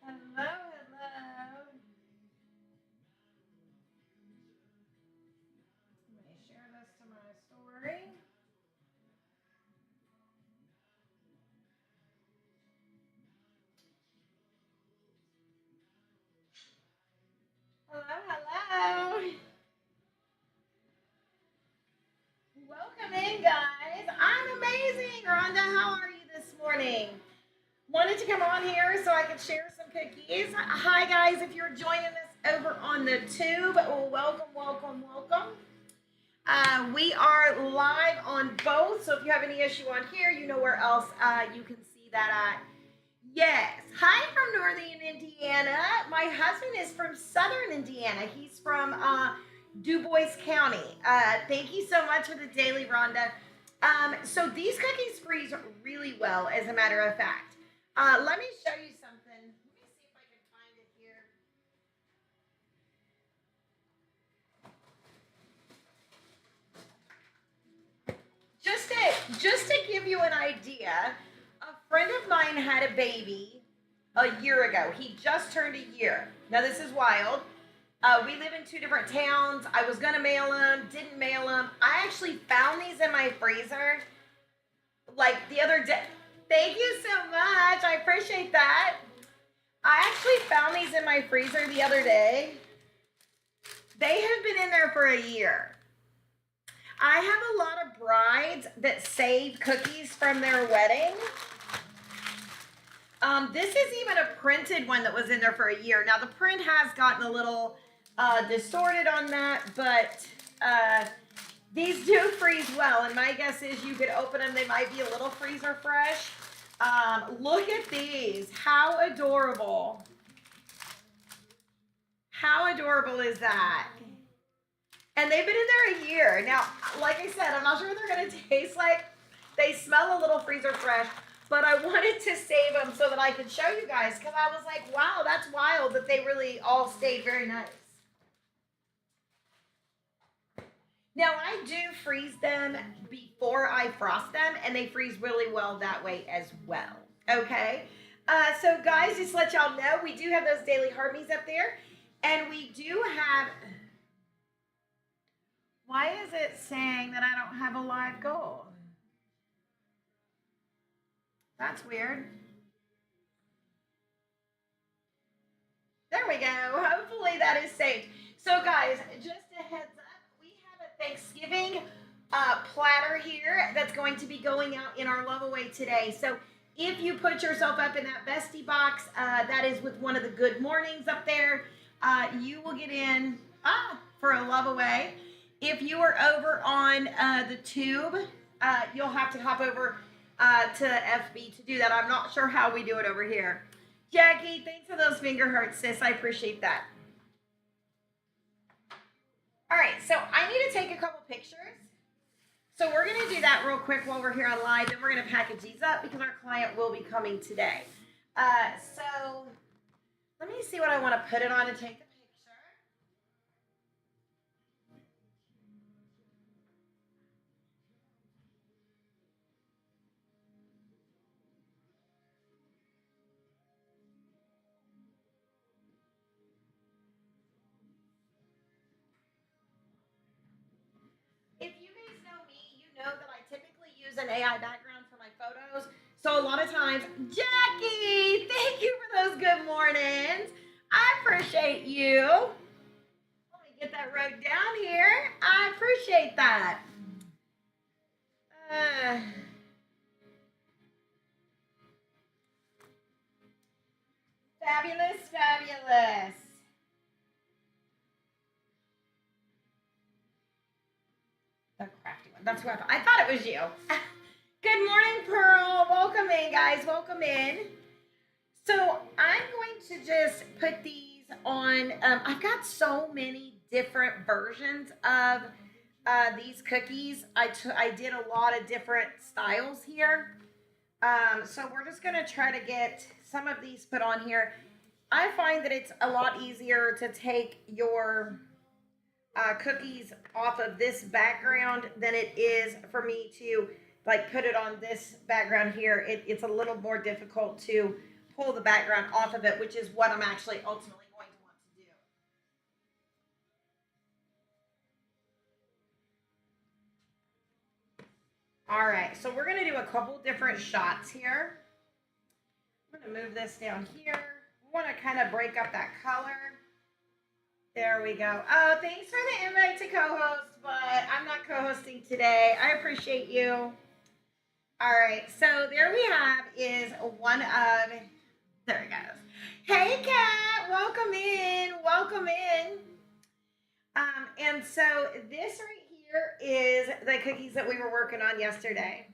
Hello, hello. Let me share this to my story. Hello, hello. Welcome in, guys. I'm amazing. Rhonda, how are you this morning? Wanted to come on here so I could share some cookies. Hi, guys. If you're joining us over on the tube, well, welcome, welcome, welcome. We are live on both, so if you have any issue on here, you know where else you can see that at. Yes. Hi from Northern Indiana. My husband is from Southern Indiana. He's from Du Bois County. Thank you so much for the daily, Rhonda. So these cookies freeze really well, as a matter of fact. Let me show you something. Let me see if I can find it here. Just to give you an idea, a friend of mine had a baby a year ago. He just turned a year. Now this is wild. We live in two different towns. I was gonna mail them, didn't mail them. I actually found these in my freezer like the other day. Thank you so much. I appreciate that. I actually found these in my freezer the other day. They have been in there for a year. I have a lot of brides that save cookies from their wedding. This is even a printed one that was in there for a year. Now the print has gotten a little distorted on that, but these do freeze well. And my guess is you could open them; they might be a little freezer fresh. Look at these! How adorable! How adorable is that? And they've been in there a year. Now, like I said, I'm not sure what they're gonna taste like. They smell a little freezer fresh, but I wanted to save them so that I could show you guys because I was like, wow, that's wild that they really all stayed very nice. Now, I do freeze them before I frost them, and they freeze really well that way as well. Okay? So, guys, just to let y'all know, we do have those daily Harmies up there, and we do have. Why is it saying that I don't have a live goal? That's weird. There we go. Hopefully that is saved. So, guys, just a heads up, we have a Thanksgiving platter here that's going to be going out in our love away today. So, if you put yourself up in that bestie box, that is with one of the good mornings up there, you will get in for a love away. If you are over on the tube, you'll have to hop over to FB to do that. I'm not sure how we do it over here. Jackie, thanks for those finger hearts, sis. I appreciate that. All right, so I need to take a couple pictures. So we're going to do that real quick while we're here on live. Then we're going to package these up because our client will be coming today. So let me see what I want to put it on to take the picture. If you guys know me, you know that I typically use an AI background for my photos. So a lot of times, Jackie, thank you for those good mornings. I appreciate you. Let me get that wrote down here. I appreciate that. Uh, Fabulous, fabulous. The crafty one. That's what I thought it was you. Good morning, Pearl. Welcome in, guys. Welcome in. So I'm going to just put these on. I've got so many different versions of these cookies. I did a lot of different styles here. So we're just gonna try to get some of these put on here. I find that it's a lot easier to take your cookies off of this background than it is for me to like put it on this background here. It's a little more difficult to pull the background off of it, which is what I'm actually ultimately going to want to do. All right, so we're gonna do a couple different shots here. I'm gonna move this down here. We wanna kind of break up that color. There we go. Oh, thanks for the invite to co-host, but I'm not co-hosting today. I appreciate you. All right, so there we have is one of, there it goes. Hey, Kat, welcome in, welcome in. And so this right here is the cookies that we were working on yesterday.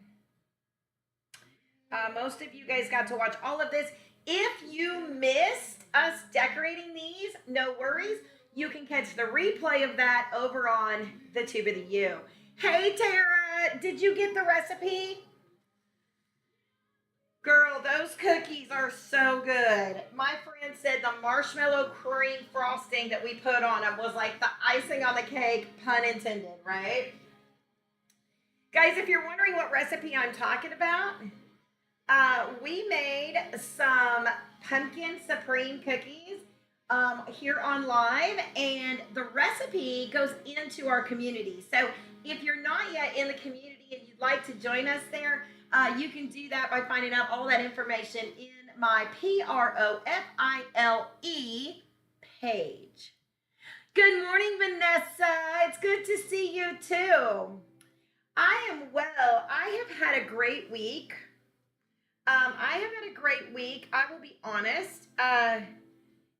Most of you guys got to watch all of this. If you missed us decorating these, no worries. You can catch the replay of that over on the Tube of the U. Hey, Tara, did you get the recipe? Girl, those cookies are so good. My friend said the marshmallow cream frosting that we put on them was like the icing on the cake, pun intended, right? Guys, if you're wondering what recipe I'm talking about, we made some pumpkin supreme cookies here on live, and the recipe goes into our community. So if you're not yet in the community and you'd like to join us there, you can do that by finding out all that information in my PROFILE page. Good morning, Vanessa. It's good to see you too. I am well. I have had a great week. I have had a great week. I will be honest.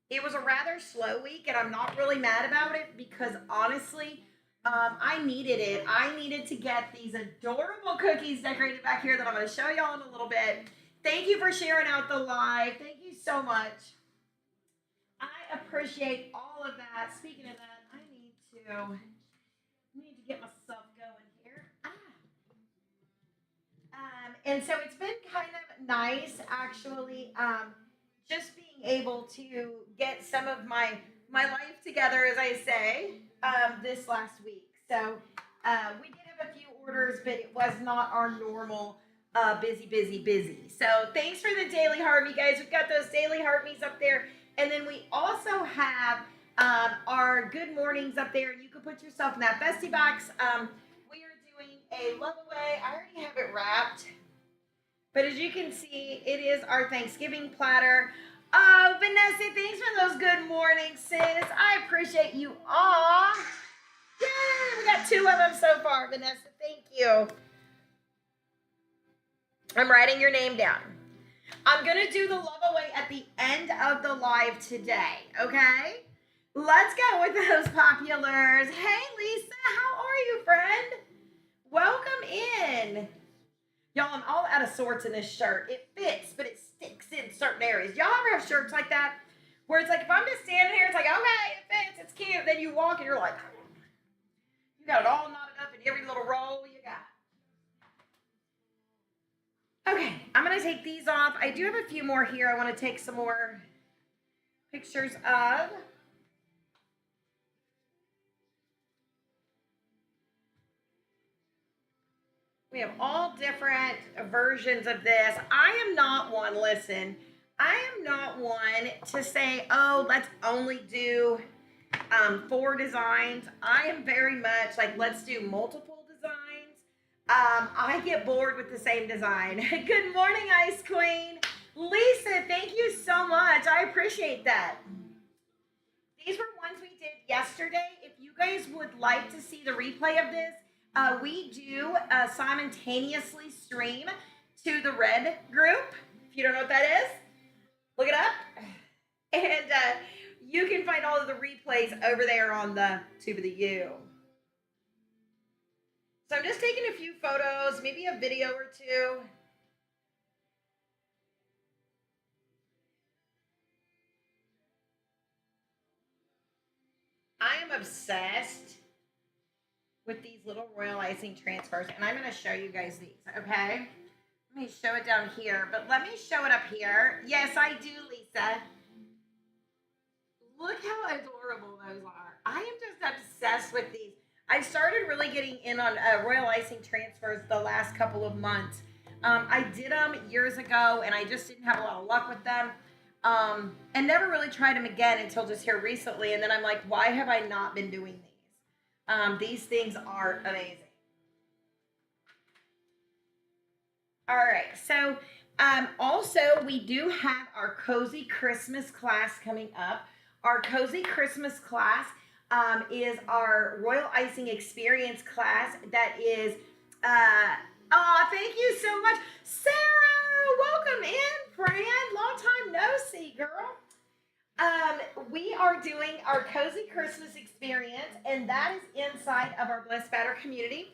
It was a rather slow week, and I'm not really mad about it because honestly, I needed it. I needed to get these adorable cookies decorated back here that I'm going to show y'all in a little bit. Thank you for sharing out the live. Thank you so much. I appreciate all of that. Speaking of that, I need to get myself going here. And so it's been kind of nice, actually, just being able to get some of my life together, as I say, this last week. So we did have a few orders, but it was not our normal busy. So thanks for the daily heart me, guys. We've got those daily heart me's up there. And then we also have our good mornings up there. You can put yourself in that bestie box. We are doing a love away. I already have it wrapped. But as you can see, it is our Thanksgiving platter. Oh, Vanessa, thanks for those good mornings, sis. I appreciate you all. Yay, we got 2 of them so far, Vanessa. Thank you. I'm writing your name down. I'm going to do the love away at the end of the live today, okay? Let's go with those populars. Hey, Lisa, how are you, friend? Welcome in. Y'all, I'm all out of sorts in this shirt. It fits, but it sticks in certain areas. Y'all ever have shirts like that? Where it's like, if I'm just standing here, it's like, okay, it fits, it's cute. Then you walk and you're like, you got it all knotted up in every little roll you got. Okay, I'm going to take these off. I do have a few more here I want to take some more pictures of. We have all different versions of this. I am not one, listen, I am not one to say, oh, let's only do 4 designs. I am very much like, let's do multiple designs. I get bored with the same design. Good morning, Ice Queen. Lisa, thank you so much. I appreciate that. These were ones we did yesterday. If you guys would like to see the replay of this, we do simultaneously stream to the Red group. If you don't know what that is, look it up. And you can find all of the replays over there on the Tube of the U. So I'm just taking a few photos, maybe a video or 2. I am obsessed with these little royal icing transfers, and I'm going to show you guys these, okay? Let me show it down here, but let me show it up here. Yes, I do, Lisa. Look how adorable those are. I am just obsessed with these. I started really getting in on royal icing transfers the last couple of months. I did them years ago, and I just didn't have a lot of luck with them. And never really tried them again until just here recently. And then I'm like, why have I not been doing these? These things are amazing. All right. So, also, we do have our Cozy Christmas class coming up. Our Cozy Christmas class is our Royal Icing Experience class that is, thank you so much. Sarah, welcome in, friend. Long time no see, girl. We are doing our Cozy Christmas Experience, and that is inside of our Bliss Batter community.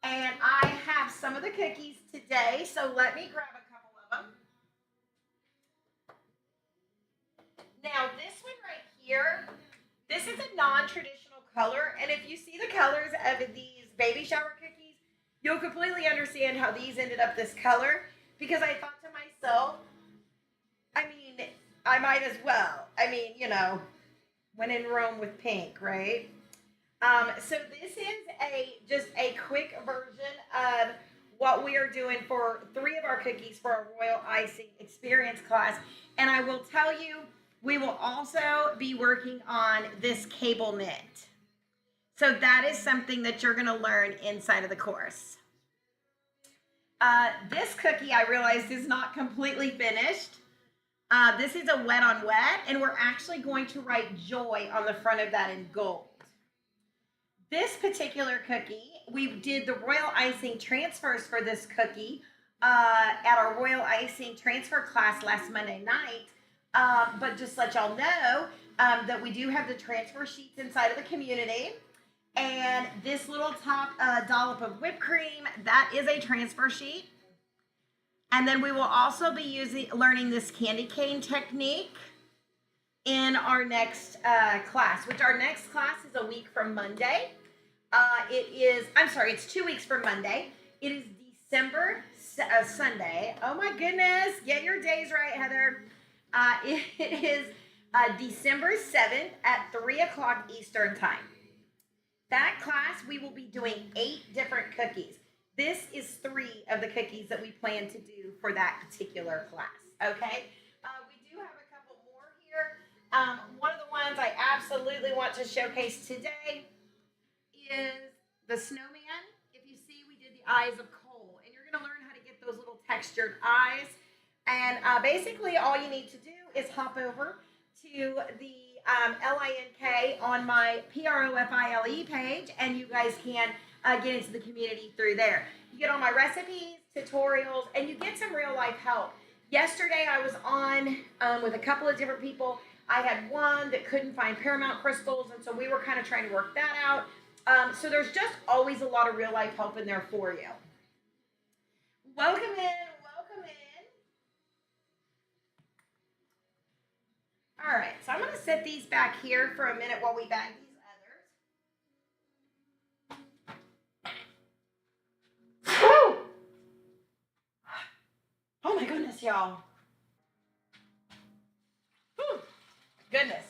And I have some of the cookies today, so let me grab a couple of them. Now, this one right here, this is a non-traditional color, and if you see the colors of these baby shower cookies, you'll completely understand how these ended up this color, because I thought to myself, I mean, I might as well. I mean, when in Rome with pink, right? So this is just a quick version of what we are doing for three of our cookies for our Royal Icing Experience class. And I will tell you, we will also be working on this cable knit. So that is something that you're going to learn inside of the course. This cookie, I realized, is not completely finished. This is a wet on wet, and we're actually going to write joy on the front of that in gold. This particular cookie, we did the Royal Icing transfers for this cookie at our Royal Icing transfer class last Monday night. But just let y'all know that we do have the transfer sheets inside of the community. And this little top dollop of whipped cream, that is a transfer sheet. And then we will also be learning this candy cane technique in our next class, which our next class is a week from Monday. It's 2 weeks from Monday. It is December Sunday. Oh my goodness, get your days right, Heather. It is December 7th at 3 o'clock Eastern Time. That class, we will be doing 8 different cookies. This is 3 of the cookies that we plan to do for that particular class, okay? We do have a couple more here. One of the ones I absolutely want to showcase today is the snowman. If you see, we did the eyes of coal, and you're going to learn how to get those little textured eyes. And basically, all you need to do is hop over to the LINK on my PROFILE page, and you guys can get into the community through there. You get all my recipes, tutorials, and you get some real life help. Yesterday, I was on with a couple of different people. I had one that couldn't find Paramount crystals, and so we were kind of trying to work that out. So there's just always a lot of real life help in there for you. Welcome in, welcome in. All right, so I'm going to set these back here for a minute while we bag these others. Woo! Oh my goodness, y'all. Whew. Goodness.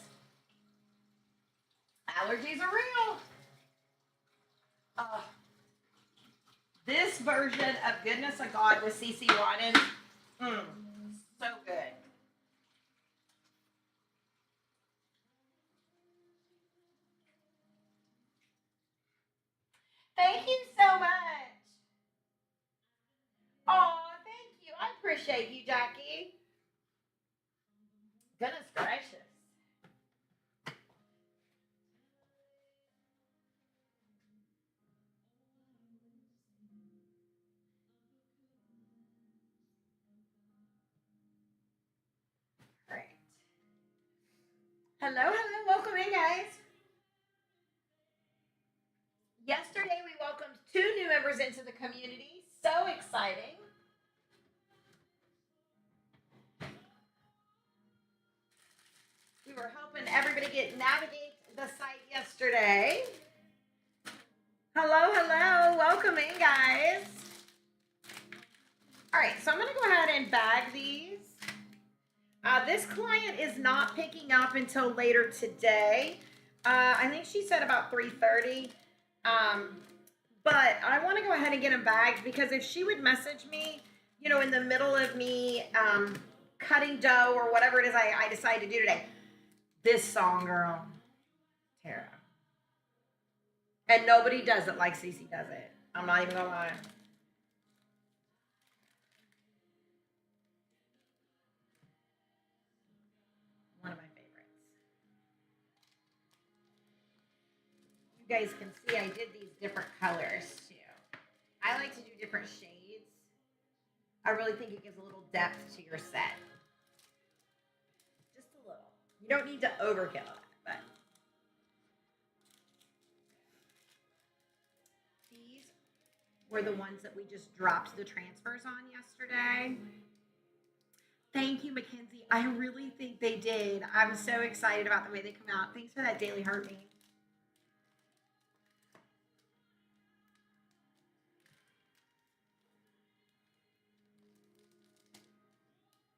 Allergies are real. This version of Goodness of God with CeCe Winans, so good. Thank you so much. Oh, thank you. I appreciate you, Jackie. Goodness gracious. All right. Hello, welcome in, guys. Yesterday, we welcomed 2 new members into the community. So exciting. We were hoping everybody could navigate the site yesterday. Hello, welcome in, guys. All right, so I'm going to go ahead and bag these. This client is not picking up until later today. I think she said about 3:30. But I want to go ahead and get them bagged, because if she would message me, in the middle of me cutting dough or whatever it is I decide to do today. This song, girl, Tara. And nobody does it like Cece does it. I'm not even gonna lie. One of my favorites. You guys can see I did these different colors too. I like to do different shades. I really think it gives a little depth to your set. Just a little. You don't need to overkill it, but these were the ones that we just dropped the transfers on yesterday. Thank you, Mackenzie. I really think they did. I'm so excited about the way they come out. Thanks for that daily heartbeat.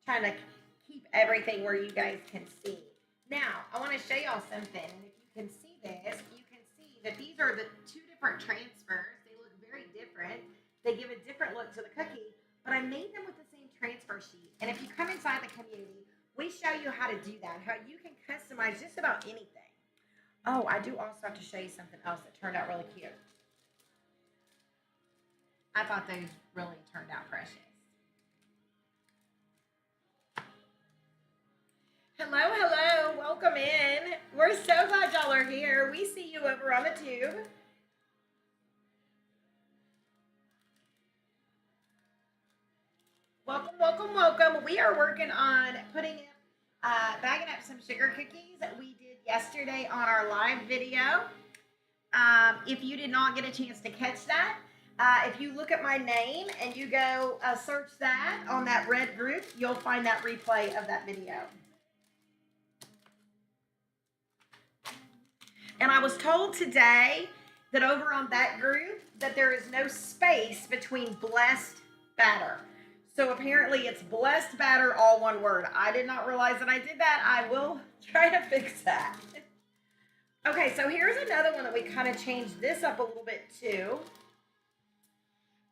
Trying to keep everything where you guys can see. Now, I want to show y'all something. And if you can see this, you can see that these are the two different transfers. They look very different. They give a different look to the cookie, but I made them with the same transfer sheet. And if you come inside the community, we show you how to do that, how you can customize just about anything. Oh, I do also have to show you something else that turned out really cute. I thought those really turned out precious. Hello, hello, welcome in. We're so glad y'all are here. We see you over on the tube. Welcome, welcome, welcome. We are working on bagging up some sugar cookies that we did yesterday on our live video. If you did not get a chance to catch that, if you look at my name and you go search that on that red group, you'll find that replay of that video. And I was told today that over on that group that there is no space between blessed batter. So apparently it's blessed batter, all one word. I did not realize that I did that. I will try to fix that. Okay, so here's another one that we kind of changed this up a little bit too.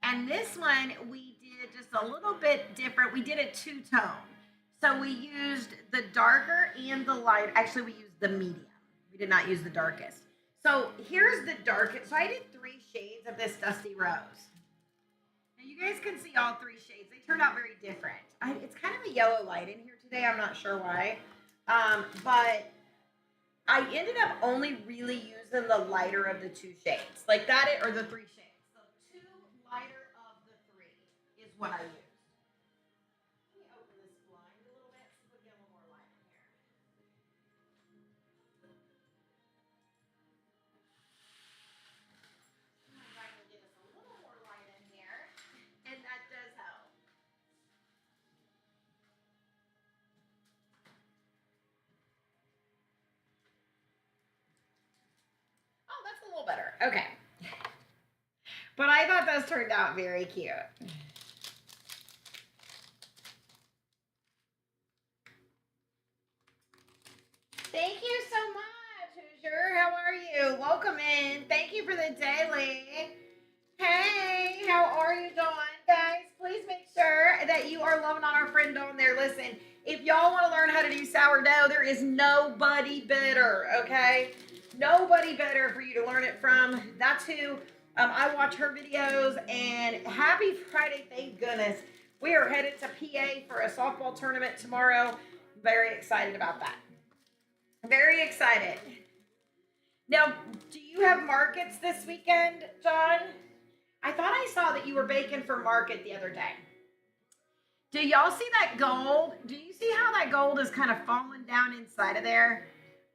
And this one we did just a little bit different. We did a two-tone. So we used the darker and the light. Actually, we used the medium. We did not use the darkest. So here's the darkest. So I did 3 shades of this Dusty Rose. Now you guys can see all 3 shades. They turned out very different. It's kind of a yellow light in here today. I'm not sure why. But I ended up only really using the lighter of the 2 shades. Like that, or the 3 shades. So 2 lighter of the 3 is what I used. And that does help. Oh, that's a little better. Okay. But I thought those turned out very cute. Thank you so much, Hoosier. How are you? Welcome in. Thank you for the daily. Hey, how are you doing, guys? Please make sure that you are loving on our friend on there. Listen, if y'all want to learn how to do sourdough, there is nobody better, okay? Nobody better for you to learn it from. That's who I watch her videos. And happy Friday, thank goodness. We are headed to PA for a softball tournament tomorrow. Very excited about that. Very excited. Now, do you have markets this weekend, John? I thought I saw that you were baking for market the other day. Do y'all see that gold? Do you see how that gold is kind of falling down inside of there?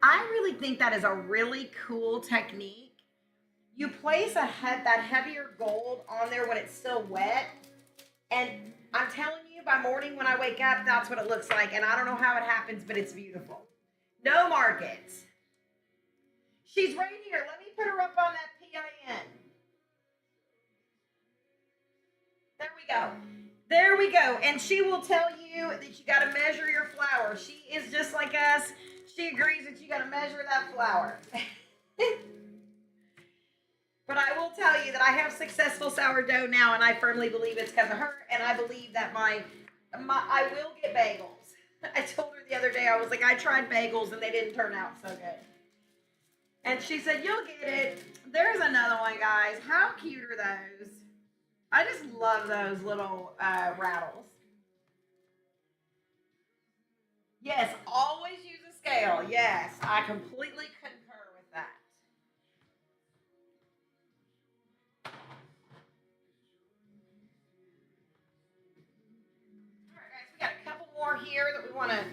I really think that is a really cool technique. You place that heavier gold on there when it's still wet. And I'm telling you, by morning when I wake up, that's what it looks like. And I don't know how it happens, but it's beautiful. No markets. She's right here. Let me put her up on that PIN. There we go. There we go. And she will tell you that you got to measure your flour. She is just like us. She agrees that you got to measure that flour. But I will tell you that I have successful sourdough now, and I firmly believe it's because of her. And I believe that I will get bagels. I told her the other day, I was like, I tried bagels and they didn't turn out so good. And she said, you'll get it. There's another one, guys. How cute are those? I just love those little rattles. Yes, always use a scale. Yes, I completely concur with that. All right, guys, we got a couple more here that we want to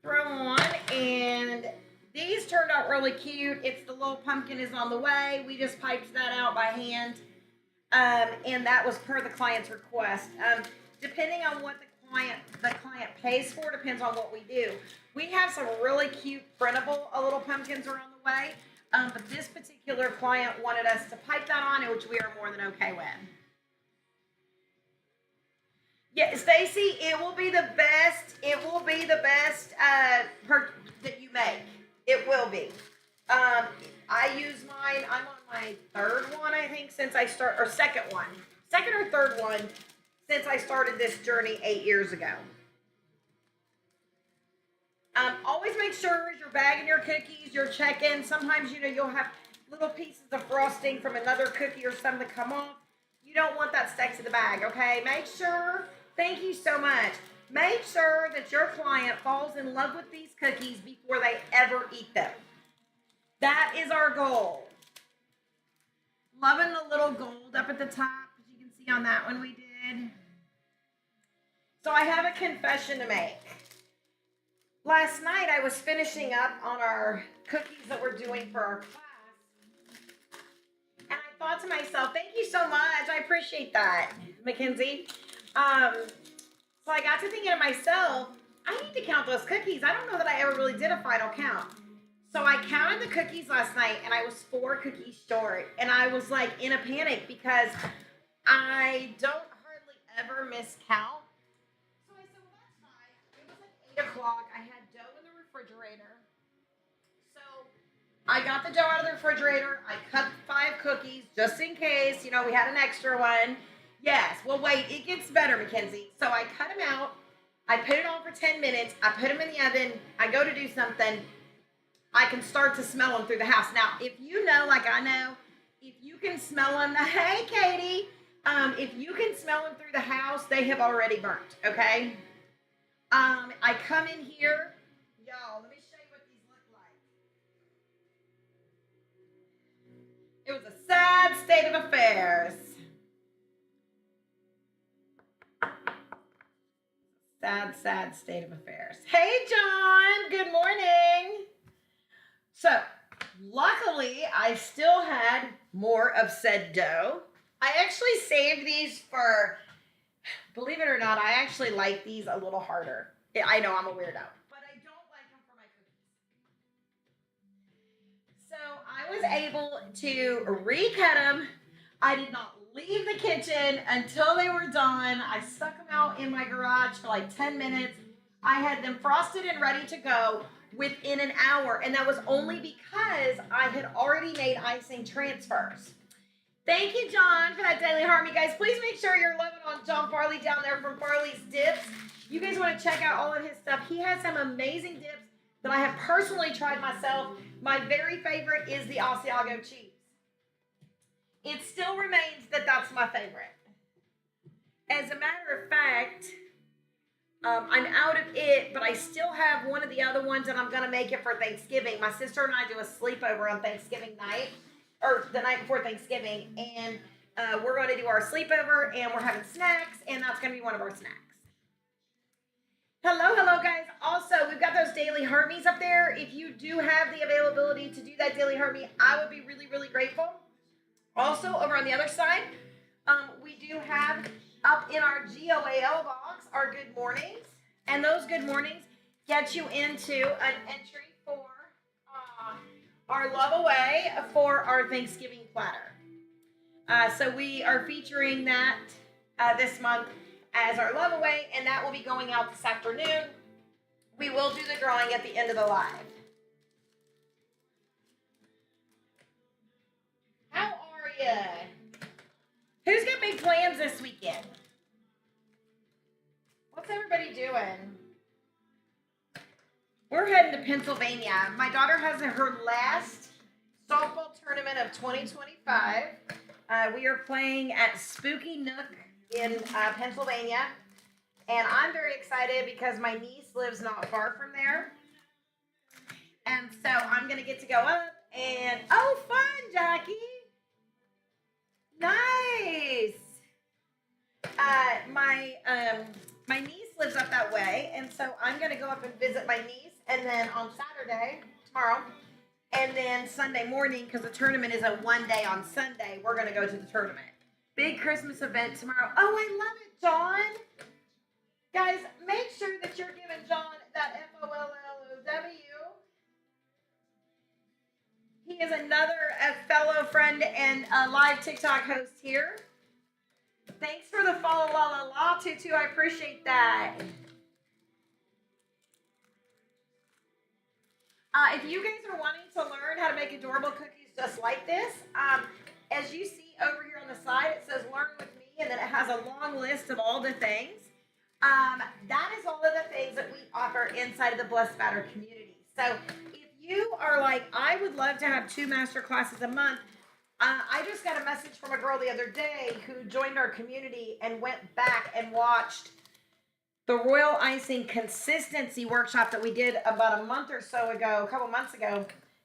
throw on, and these turned out really cute. It's the little pumpkin is on the way. We just piped that out by hand, and that was per the client's request. Depending on what the client pays for, depends on what we do. We have some really cute printable little pumpkins are on the way, but this particular client wanted us to pipe that on, which we are more than okay with. Yeah, Stacy, it will be the best. It will be the best that you make. It will be. Um, I use mine. I'm on my third one, I think, since I start or second or third one since I started this journey 8 years ago. Always make sure as you're bagging your cookies, you're checking. Sometimes you'll have little pieces of frosting from another cookie or something come off. You don't want that stuck to the bag, okay? Make sure. Thank you so much. Make sure that your client falls in love with these cookies before they ever eat them. That is our goal. Loving the little gold up at the top, as you can see on that one we did. So I have a confession to make. Last night I was finishing up on our cookies that we're doing for our class. And I thought to myself, thank you so much. I appreciate that, Mackenzie. So I got to thinking to myself, I need to count those cookies. I don't know that I ever really did a final count. So I counted the cookies last night and I was 4 cookies short. And I was like in a panic because I don't hardly ever miscount. So I said, well, that's fine. It was like 8 o'clock. I had dough in the refrigerator. So I got the dough out of the refrigerator. I cut 5 cookies just in case, we had an extra one. Yes, well, wait, it gets better, Mackenzie. So I cut them out. I put it on for 10 minutes. I put them in the oven. I go to do something. I can start to smell them through the house. Now, if you know, like I know, if you can smell them, hey, Katie, if you can smell them through the house, they have already burnt, okay? I come in here. Y'all, let me show you what these look like. It was a sad state of affairs. Sad, sad state of affairs. Hey, John, good morning. So, luckily, I still had more of said dough. I actually saved these for, believe it or not, I actually like these a little harder. I know I'm a weirdo, but I don't like them for my cookies. So, I was able to recut them. I did not leave the kitchen until they were done. I stuck them out in my garage for like 10 minutes. I had them frosted and ready to go within an hour, and that was only because I had already made icing transfers. Thank you, John, for that daily harm. You guys, please make sure you're loving on John Farley down there from Farley's Dips. You guys want to check out all of his stuff. He has some amazing dips that I have personally tried myself. My very favorite is the Asiago cheese. It still remains that that's my favorite. As a matter of fact, I'm out of it, but I still have one of the other ones, and I'm going to make it for Thanksgiving. My sister and I do a sleepover on Thanksgiving night, or the night before Thanksgiving, and we're going to do our sleepover, and we're having snacks, and that's going to be one of our snacks. Hello, guys. Also, we've got those daily Hermies up there. If you do have the availability to do that daily Hermie, I would be really, really grateful. Also, over on the other side, we do have up in our GOAL box our good mornings. And those good mornings get you into an entry for our Love Away for our Thanksgiving platter. So we are featuring that this month as our Love Away, and that will be going out this afternoon. We will do the drawing at the end of the live. How are you? Who's got big plans this weekend? What's everybody doing? We're heading to Pennsylvania. My daughter has her last softball tournament of 2025. We are playing at Spooky Nook in Pennsylvania. And I'm very excited because my niece lives not far from there. And so I'm going to get to go up and, oh, fun, Jackie. Nice. My niece lives up that way, and so I'm going to go up and visit my niece, and then on Saturday, tomorrow, and then Sunday morning, because the tournament is a one day on Sunday, we're going to go to the tournament. Big Christmas event tomorrow. Oh, I love it, John. Guys, make sure that you're giving John that FOLLOW. He is another fellow friend and live TikTok host here. Thanks for the follow, la la la, Tutu. I appreciate that. If you guys are wanting to learn how to make adorable cookies just like this, as you see over here on the side, it says learn with me, and then it has a long list of all the things. That is all of the things that we offer inside of the Blessed Batter community. So if you are like, I would love to have 2 master classes a month, I just got a message from a girl the other day who joined our community and went back and watched the Royal Icing Consistency Workshop that we did about a month or so ago, a couple months ago.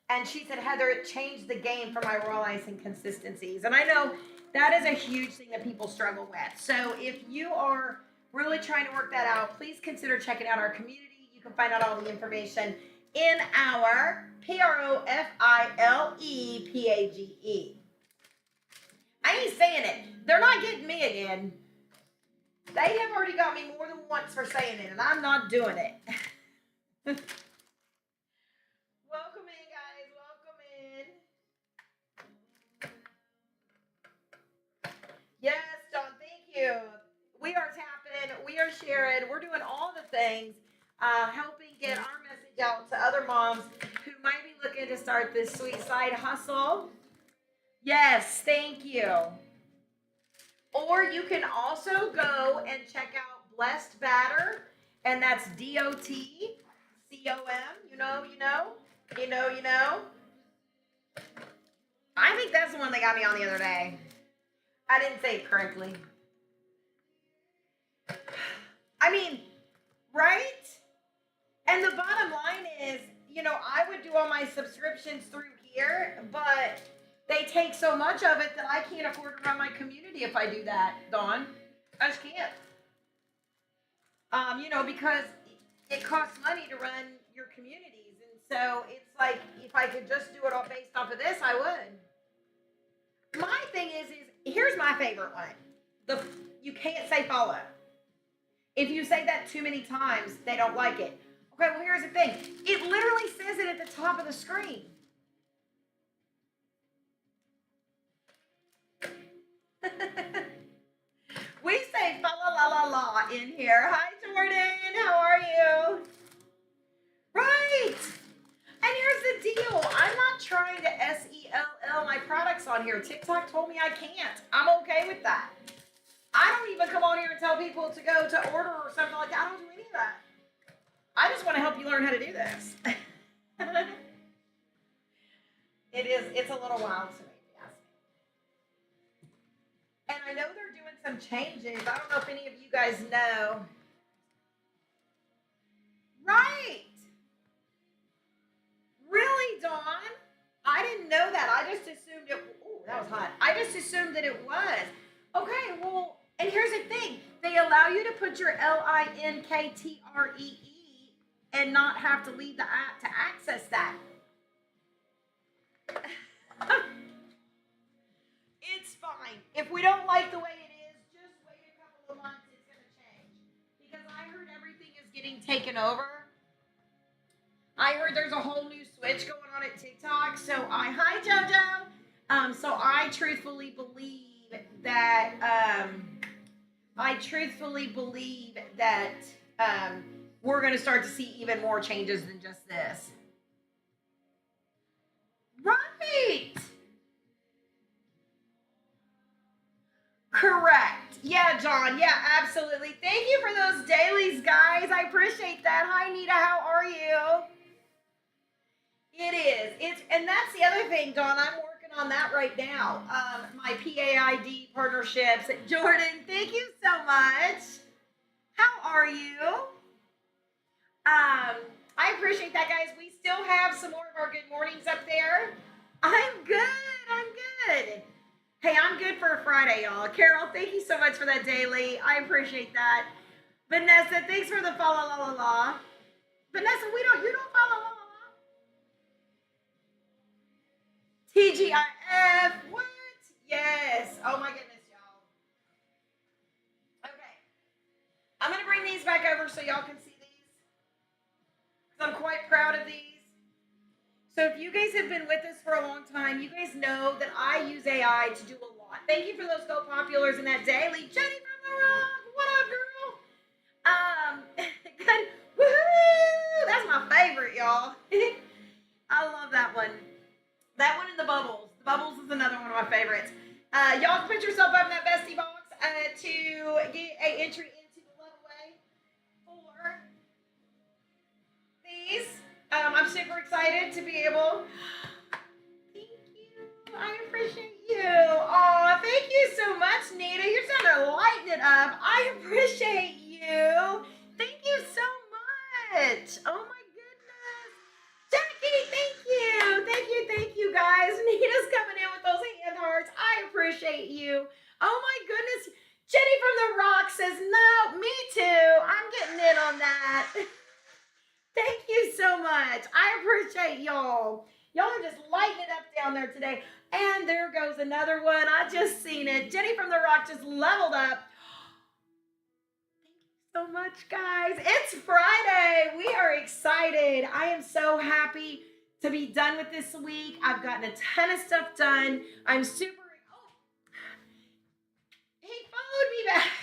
And she said, Heather, it changed the game for my Royal Icing consistencies. And I know that is a huge thing that people struggle with. So if you are really trying to work that out, please consider checking out our community. You can find out all the information in our PROFILEPAGE. I ain't saying it. They're not getting me again. They have already got me more than once for saying it, and I'm not doing it. Welcome in, guys. Welcome in. Yes, John, thank you. We are tapping, we are sharing, we're doing all the things, helping get our message out to other moms who might be looking to start this sweet side hustle. Yes, thank you. Or you can also go and check out Blessed Batter, and that's DOTCOM. You know. I think that's the one that got me on the other day. I didn't say it correctly. I mean, right? And the bottom line is, I would do all my subscriptions through here, but they take so much of it that I can't afford to run my community if I do that, Dawn. I just can't. Because it costs money to run your communities. And so it's like, if I could just do it all based off of this, I would. My thing is here's my favorite one. You can't say follow. If you say that too many times, they don't like it. Okay, well, here's the thing. It literally says it at the top of the screen. We say fa la la la la in here. Hi, Jordan. How are you? Right. And here's the deal. I'm not trying to SELL my products on here. TikTok told me I can't. I'm okay with that. I don't even come on here and tell people to go to order or something like that. I don't do any of that. I just want to help you learn how to do this. It's a little wild to me, yes. And I know they're doing some changes. I don't know if any of you guys know. Right. Really, Dawn? I didn't know that. I just assumed it. Ooh, that was hot. I just assumed that it was. Okay, well, and here's the thing. They allow you to put your LINKTREE and not have to leave the app to access that. It's fine. If we don't like the way it is, just wait a couple of months. It's going to change. Because I heard everything is getting taken over. I heard there's a whole new switch going on at TikTok. So hi JoJo. So I truthfully believe that we're going to start to see even more changes than just this. Right. Correct. Yeah, John. Yeah, absolutely. Thank you for those dailies, guys. I appreciate that. Hi, Nita. How are you? It is. It's and that's the other thing, Dawn. I'm working on that right now. My PAID partnerships. Jordan, thank you so much. How are you? I appreciate that, guys. We still have some more of our good mornings up there. I'm good. I'm good. Hey, I'm good for a Friday, y'all. Carol, thank you so much for that daily. I appreciate that. Vanessa, thanks for the follow la la la. Vanessa, you don't follow la la la. TGIF. What? Yes. Oh my goodness, y'all. Okay. I'm gonna bring these back over so y'all can see these. Because I'm quite proud of these. So if you guys have been with us for a long time, you guys know that I use AI to do a lot. Thank you for those Go Populars in that daily. Jenny from the Rock, what up, girl? Good. Woohoo! That's my favorite, y'all. I love that one. That one and the bubbles. The bubbles is another one of my favorites. Y'all put yourself up in that bestie box to get an entry into the giveaway for these. I'm super excited to be able. Thank you. I appreciate you. Oh, thank you so much, Nita. You're starting to lighten it up. I appreciate you. Thank you so much. Oh my goodness. Jackie, thank you. Thank you, guys. Nita's coming in with those hand hearts. I appreciate you. Oh my goodness. Jenny from the Rock says, no, me too. I'm getting in on that. Thank you so much. I appreciate y'all. Y'all are just lighting it up down there today. And there goes another one. I just seen it. Jenny from the Rock just leveled up. Thank you so much, guys. It's Friday. We are excited. I am so happy to be done with this week. I've gotten a ton of stuff done. I'm super. Oh, he followed me back.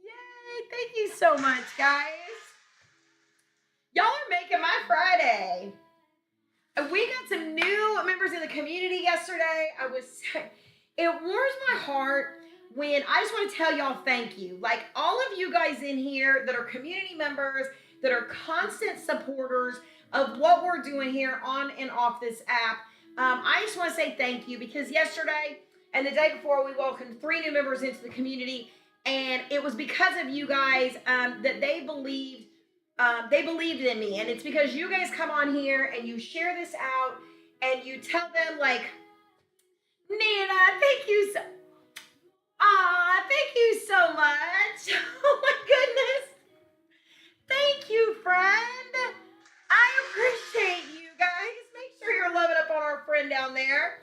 Yay. Thank you so much, guys. Y'all are making my Friday. We got some new members in the community yesterday. It warms my heart when I just want to tell y'all thank you. Like all of you guys in here that are community members, that are constant supporters of what we're doing here on and off this app. I just want to say thank you because yesterday and the day before we welcomed 3 new members into the community, and it was because of you guys that they believed in me, and it's because you guys come on here and you share this out and you tell them like, Nina, thank you so much. Oh my goodness. Thank you, friend. I appreciate you guys. Make sure you're loving up on our friend down there.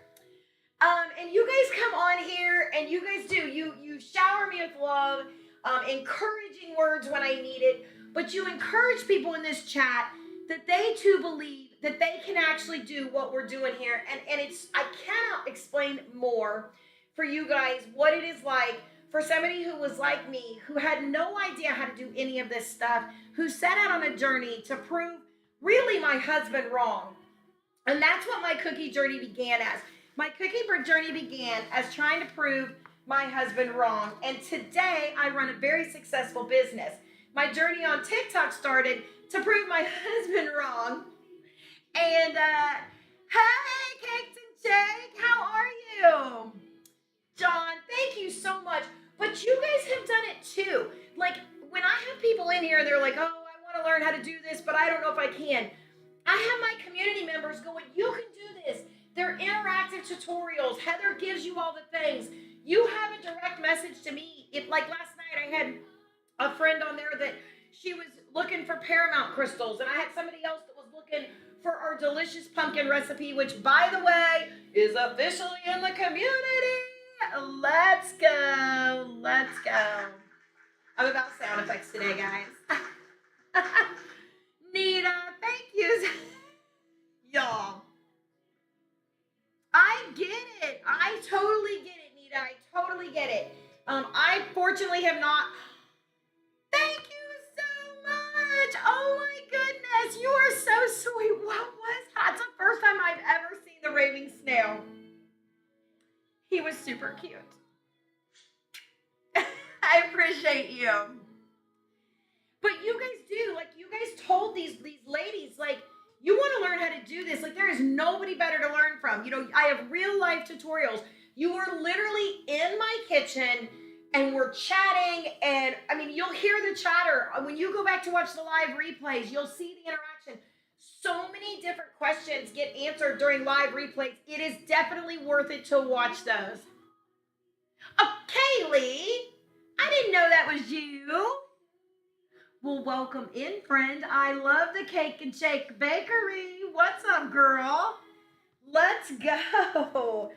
And you guys come on here and you guys do. You shower me with love, encouraging words when I need it. But you encourage people in this chat that they too believe that they can actually do what we're doing here. And I cannot explain more for you guys what it is like for somebody who was like me, who had no idea how to do any of this stuff, who set out on a journey to prove really my husband wrong. And that's what my cookie journey began as. My cookie journey began as trying to prove my husband wrong. And today I run a very successful business. My journey on TikTok started to prove my husband wrong. And hey, Cakes and Jake, how are you? John, thank you so much. But you guys have done it too. Like when I have people in here, they're like, oh, I want to learn how to do this, but I don't know if I can. I have my community members going, you can do this. They're interactive tutorials. Heather gives you all the things. You have a direct message to me. If like last night I had a friend on there that she was looking for Paramount crystals, and I had somebody else that was looking for our delicious pumpkin recipe, which by the way is officially in the community. Let's go. Let's go. I'm about sound effects today, guys. Nita, thank you. Y'all. I get it. I totally get it, Nita. I totally get it. I fortunately have not. Thank you so much. Oh my goodness. You are so sweet. What was that? It's the first time I've ever seen the raving snail. He was super cute. I appreciate you. But you guys do, like, you guys told these ladies, like, you want to learn how to do this. Like, there is nobody better to learn from. You know, I have real life tutorials. You are literally in my kitchen and we're chatting. And I mean, you'll hear the chatter. When you go back to watch the live replays, you'll see the interaction. So many different questions get answered during live replays. It is definitely worth it to watch those. Oh, Kaylee, I didn't know that was you. Well, welcome in, friend. I love the Cake and Shake Bakery. What's up, girl? Let's go.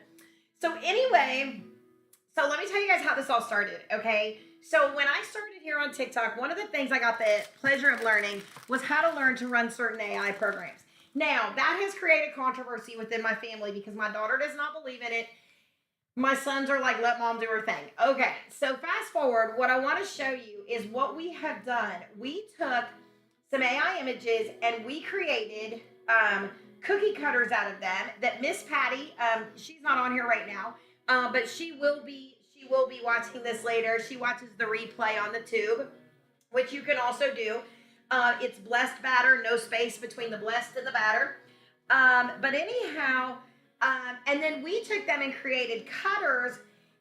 So anyway, so let me tell you guys how this all started, okay? So when I started here on TikTok, one of the things I got the pleasure of learning was how to learn to run certain AI programs. Now, that has created controversy within my family because my daughter does not believe in it. My sons are like, let mom do her thing. Okay, so fast forward, what I want to show you is what we have done. We took some AI images and we created cookie cutters out of them that Miss Patty, she's not on here right now, but she will be watching this later. She watches the replay on the tube, which you can also do. It's blessed batter, no space between the blessed and the batter. But anyhow, and then we took them and created cutters,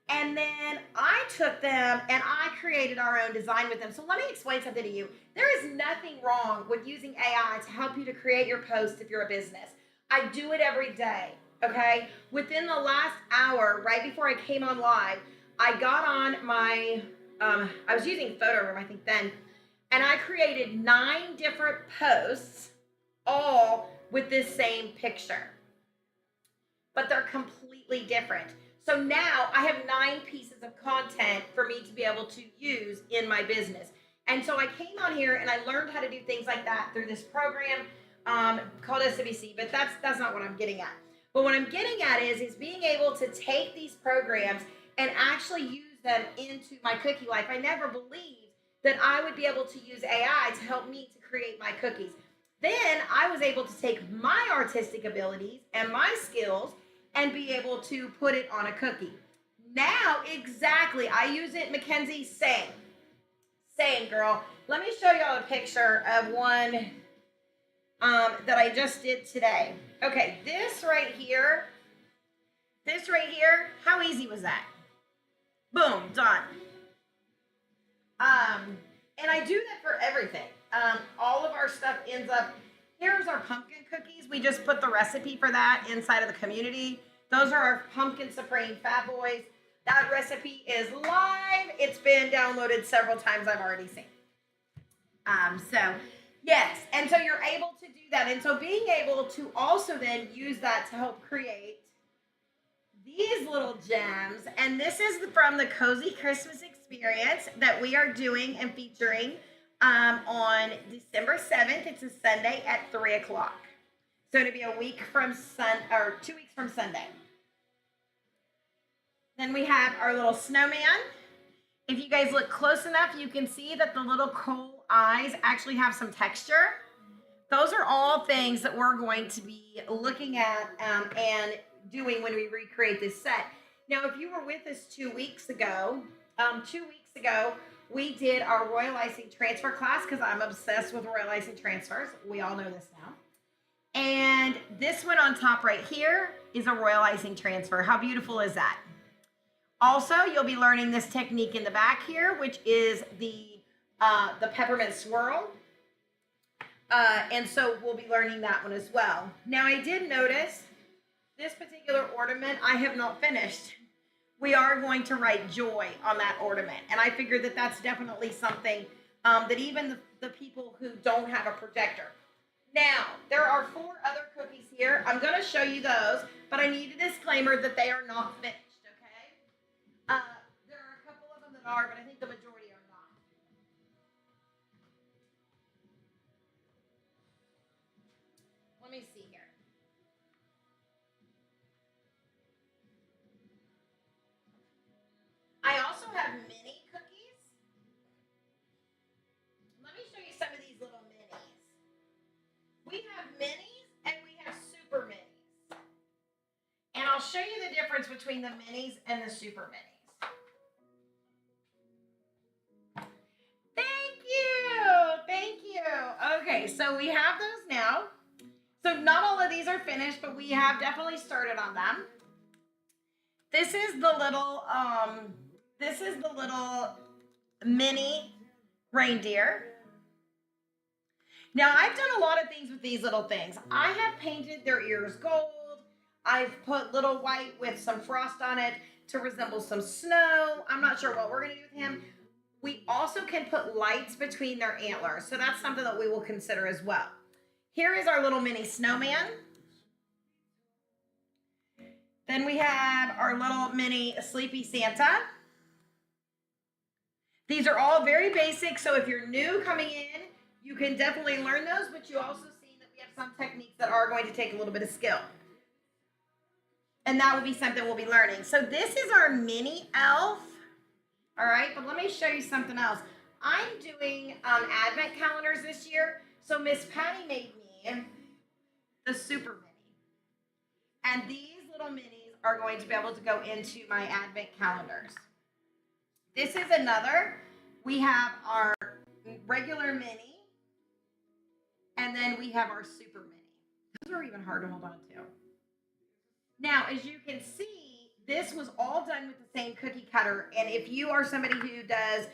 and then I took them and I created our own design with them. So let me explain something to you. There is nothing wrong with using AI to help you to create your post if you're a business. I do it every day, okay? Within the last hour, right before I came on live, I got on my, I was using Photo Room, I think then, and I created 9 different posts, all with this same picture. But they're completely different. So now I have 9 pieces of content for me to be able to use in my business. And so I came on here and I learned how to do things like that through this program called SWC, but that's not what I'm getting at. But what I'm getting at is being able to take these programs and actually use them into my cookie life. I never believed that I would be able to use AI to help me to create my cookies. Then I was able to take my artistic abilities and my skills and be able to put it on a cookie. Now, exactly, I use it, Mackenzie, same, girl. Let me show y'all a picture of one that I just did today. Okay, this right here, how easy was that? Boom, done. And I do that for everything. All of our stuff ends up, here's our pumpkin cookies. We just put the recipe for that inside of the community. Those are our pumpkin supreme fat boys. That recipe is live. It's been downloaded several times. I've already seen. So yes, and so you're able to do that. And so being able to also then use that to help create these little gems. And this is from the Cozy Christmas Experience that we are doing and featuring on December 7th. It's a Sunday at 3 o'clock. So it'll be a week from 2 weeks from Sunday. Then we have our little snowman. If you guys look close enough, you can see that the little coal eyes actually have some texture. Those are all things that we're going to be looking at and doing when we recreate this set. Now, if you were with us 2 weeks ago, we did our royalizing transfer class because I'm obsessed with royalizing transfers. We all know this now. And this one on top right here is a royalizing transfer. How beautiful is that? Also, you'll be learning this technique in the back here, which is the peppermint swirl. And so we'll be learning that one as well. Now, I did notice this particular ornament I have not finished. We are going to write joy on that ornament. And I figured that that's definitely something that even the people who don't have a projector. Now, there are 4 other cookies here. I'm going to show you those, but I need a disclaimer that they are not finished. There are a couple of them that are, but I think the majority are not. Let me see here. I also have mini cookies. Let me show you some of these little minis. We have minis and we have super minis. And I'll show you the difference between the minis and the super minis. Thank you. Thank you. Okay, so we have those now. So not all of these are finished, but we have definitely started on them. This is the little mini reindeer. Now I've done a lot of things with these little things. I have painted their ears gold. I've put little white with some frost on it to resemble some snow. I'm not sure what we're gonna do with him. We also can put lights between their antlers. So that's something that we will consider as well. Here is our little mini snowman. Then we have our little mini Sleepy Santa. These are all very basic, so if you're new coming in, you can definitely learn those, but you also see that we have some techniques that are going to take a little bit of skill. And that will be something we'll be learning. So this is our mini elf. All right, but let me show you something else. I'm doing advent calendars this year, so Miss Patty made me the super mini. And these little minis are going to be able to go into my advent calendars. This is another. We have our regular mini, and then we have our super mini. Those are even hard to hold on to. Now, as you can see, this was all done with the same cookie cutter, and if you are somebody who does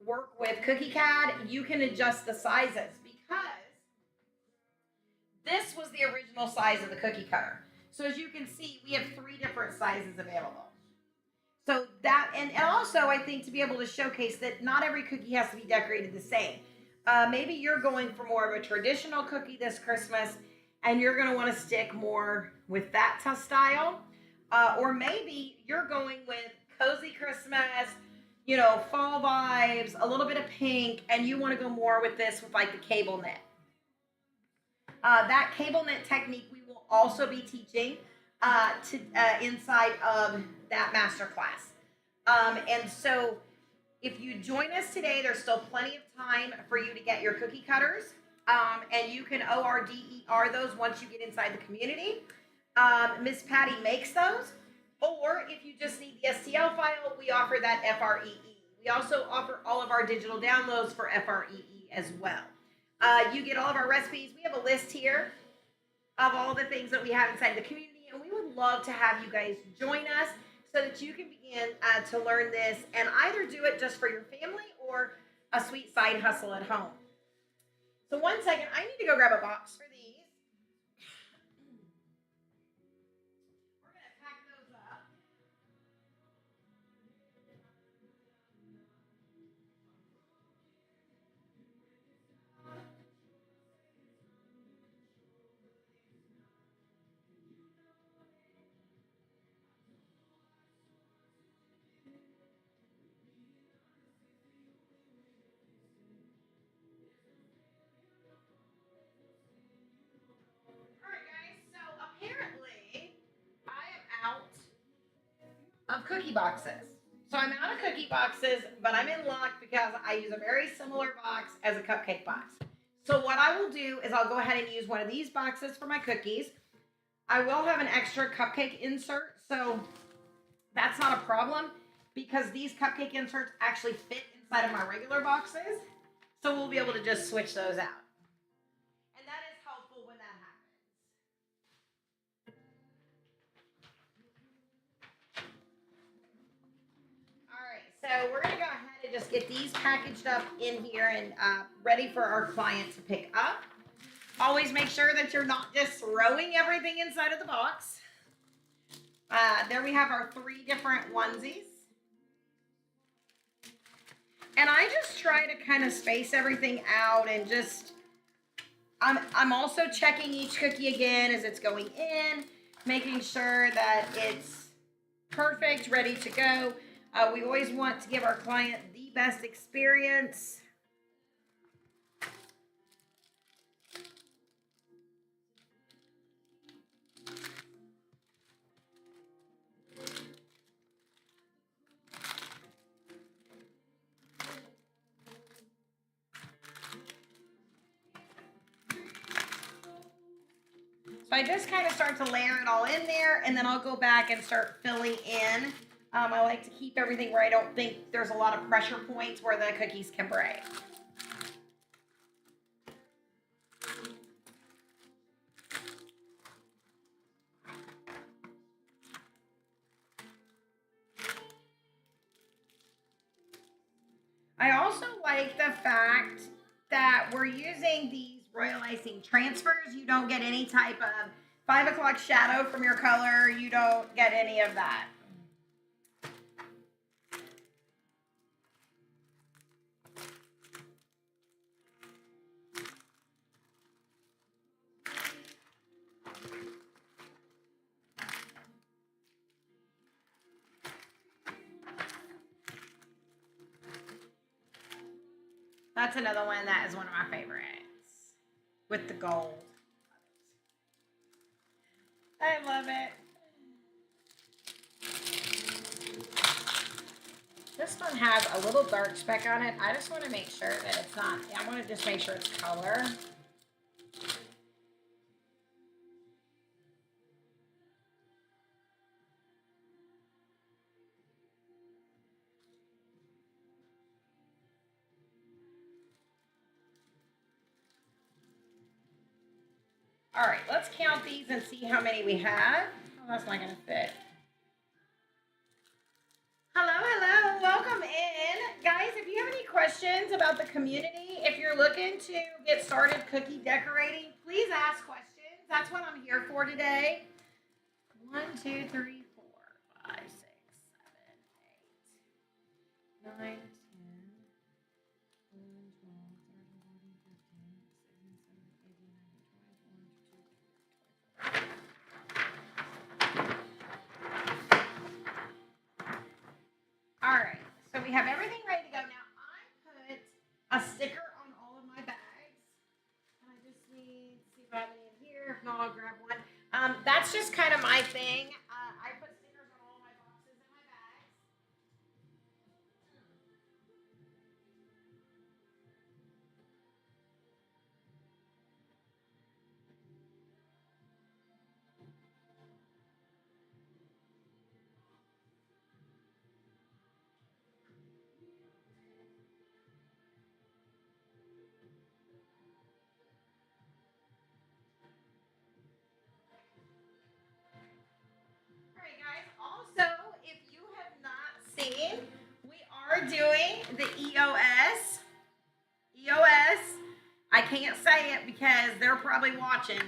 work with Cookie CAD, you can adjust the sizes because this was the original size of the cookie cutter. So as you can see, we have 3 different sizes available. So that, and also I think to be able to showcase that not every cookie has to be decorated the same. Maybe you're going for more of a traditional cookie this Christmas and you're going to want to stick more with that style. Or maybe you're going with cozy Christmas, you know, fall vibes, a little bit of pink, and you want to go more with this with like the cable knit. That cable knit technique we will also be teaching inside of that masterclass. And so if you join us today, there's still plenty of time for you to get your cookie cutters. And you can ORDER those once you get inside the community. Miss Patty makes those. Or if you just need the STL file, we offer that FREE. We also offer all of our digital downloads for FREE as well. You get all of our recipes. We have a list here of all the things that we have inside the community, and we would love to have you guys join us so that you can begin to learn this and either do it just for your family or a sweet side hustle at home. So one second, I need to go grab a box for these. We're going to pack those up. All right, guys, so apparently I am out of cookie boxes. So I'm out of cookie boxes, but I'm in luck because I use a very similar box as a cupcake box. So what I will do is I'll go ahead and use one of these boxes for my cookies. I will have an extra cupcake insert, so that's not a problem because these cupcake inserts actually fit inside of my regular boxes. So we'll be able to just switch those out. And that is helpful when that happens. All right, so we're gonna go ahead and just get these packaged up in here and ready for our client to pick up. Always make sure that you're not just throwing everything inside of the box. There we have our 3 different onesies. And I just try to kind of space everything out and just, I'm also checking each cookie again as it's going in, making sure that it's perfect, ready to go. We always want to give our client the best experience. So I just kind of start to layer it all in there, and then I'll go back and start filling in. I like to keep everything where I don't think there's a lot of pressure points where the cookies can break. I also like the fact that we're using these royal icing transfers. You don't get any type of 5 o'clock shadow from your color. You don't get any of that. That's another one that is one of my favorites with the gold. I love it. This one has a little dark speck on it. I just want to make sure that it's not, I want to just make sure it's color. All right, let's count these and see how many we have. Oh, that's not going to fit. Hello, hello, welcome in. Guys, if you have any questions about the community, if you're looking to get started cookie decorating, please ask questions. That's what I'm here for today. 1, 2, 3, 4, 5, 6, 7, 8, 9, 10, 11, 12, 13, 14, 15, 16, 17, 18, 19, 20, 21, 22, 23. All right, so we have everything ready to go. Now, I put a sticker on all of my bags. And I just need to see if I have any in here. If not, I'll grab one. That's just kind of my thing. I put stickers on all my boxes and my bags. All right, guys. Also, if you have not seen, we are doing the EOS. EOS. I can't say it because they're probably watching.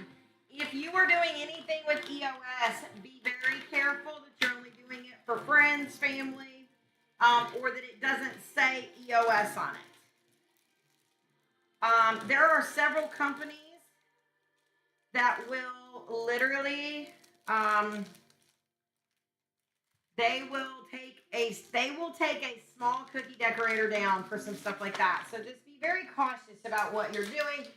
If you are doing anything with EOS, be very careful that you're only doing it for friends, family, or that it doesn't say EOS on it. There are several companies that will literally, they will take a small cookie decorator down for some stuff like that. So just be very cautious about what you're doing.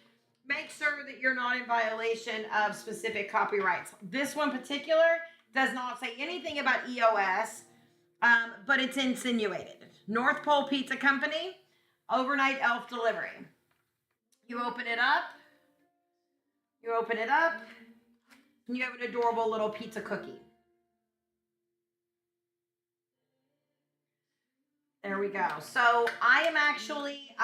Make sure that you're not in violation of specific copyrights. This one particular does not say anything about EOS, but it's insinuated. North Pole Pizza Company, overnight elf delivery. You open it up, and you have an adorable little pizza cookie. There we go. So I am actually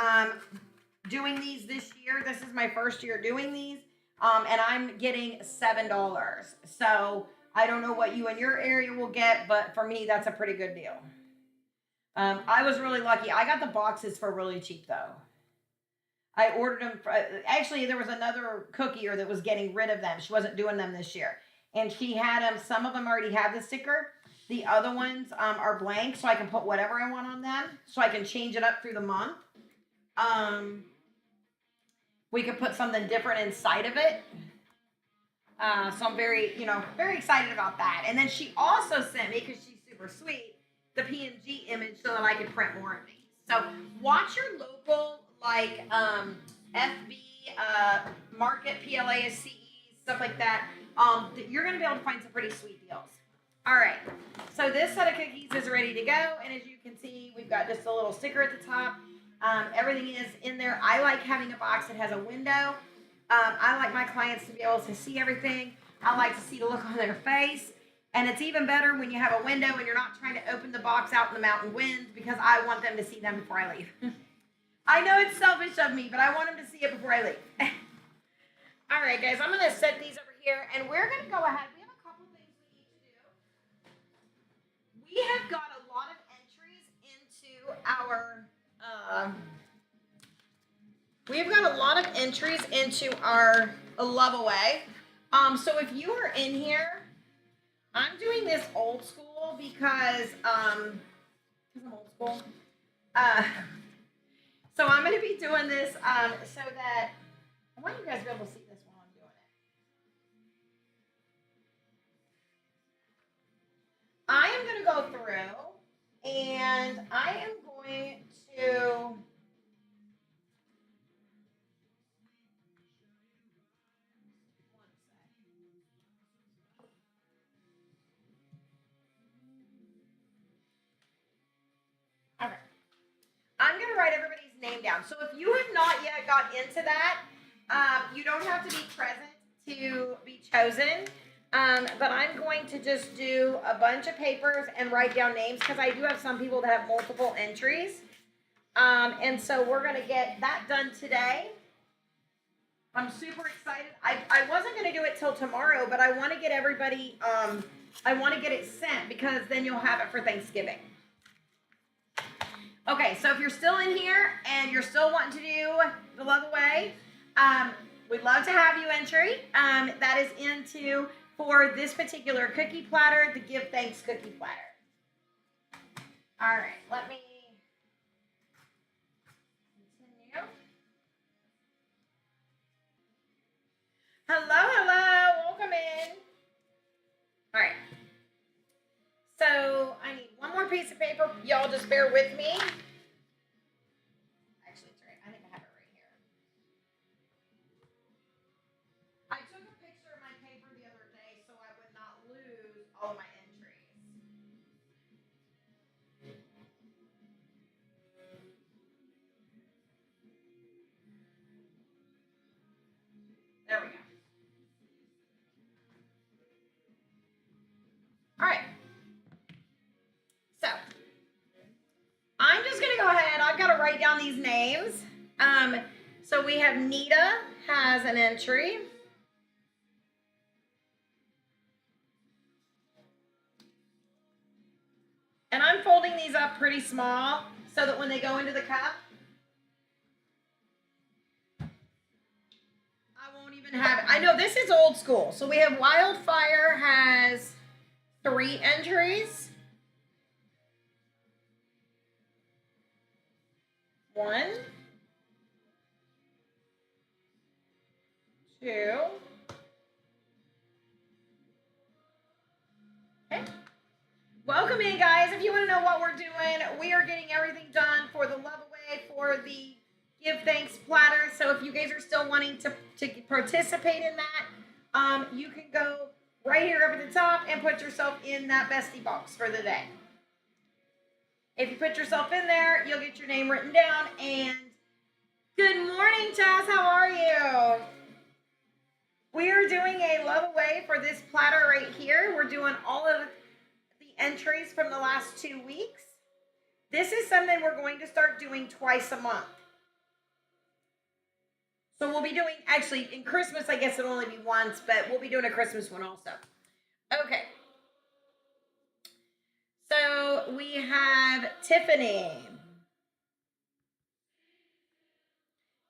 doing these this year. This is my first year doing these, and I'm getting $7. So I don't know what you in your area will get, but for me, that's a pretty good deal. I was really lucky. I got the boxes for really cheap, though. I ordered them. Actually, there was another cookier that was getting rid of them. She wasn't doing them this year. And she had them. Some of them already have the sticker. The other ones are blank, so I can put whatever I want on them. So I can change it up through the month. We could put something different inside of it. So I'm very, very excited about that. And then she also sent me, because she's super sweet, the PNG image so that I could print more of these. So watch your local, like FB, Market, PLASCE, stuff like that. You're going to be able to find some pretty sweet deals. All right, so this set of cookies is ready to go. And as you can see, we've got just a little sticker at the top. Everything is in there. I like having a box that has a window. I like my clients to be able to see everything. I like to see the look on their face. And it's even better when you have a window and you're not trying to open the box out in the mountain winds because I want them to see them before I leave. I know it's selfish of me, but I want them to see it before I leave. All right, guys, I'm going to set these over here, and we're going to go ahead. We have a couple things we need to do. We have got a lot of entries into our, Love Away. So if you are in here, I'm doing this old school because I'm old school. So I'm going to be doing this so that I want you guys to be able to see this while I'm doing it. I am going to go through and I am going to okay. I'm going to write everybody's name down. So if you have not yet got into that, you don't have to be present to be chosen. But I'm going to just do a bunch of papers and write down names because I do have some people that have multiple entries. And so we're going to get that done today. I'm super excited. I wasn't going to do it till tomorrow, but I want to get everybody, I want to get it sent because then you'll have it for Thanksgiving. Okay, so if you're still in here and you're still wanting to do the Love Away, we'd love to have you entry. That is into for this particular cookie platter, the Give Thanks cookie platter. All right, let me continue. Hello, welcome in. All right. So I need one more piece of paper. Y'all just bear with me. Actually, it's right. I think I have it right here. I took a picture of my paper the other day so I would not lose all of my entries. There we go. All right. So I'm just gonna go ahead. I've got to write down these names. So we have Nita has an entry. And I'm folding these up pretty small so that when they go into the cup, I won't even have it. I know this is old school. So we have Wildfire has 3 entries. 1, 2. Okay. Welcome in, guys. If you want to know what we're doing, we are getting everything done for the Love Away for the Give Thanks platter. So if you guys are still wanting to participate in that, you can go right here up at the top and put yourself in that bestie box for the day. If you put yourself in there, you'll get your name written down. And good morning, Jazz. How are you? We are doing a Love Away for this platter right here. We're doing all of the entries from the last 2 weeks. This is something we're going to start doing twice a month. So we'll be doing, actually, in Christmas, I guess it'll only be once, but we'll be doing a Christmas one also. Okay. So we have Tiffany.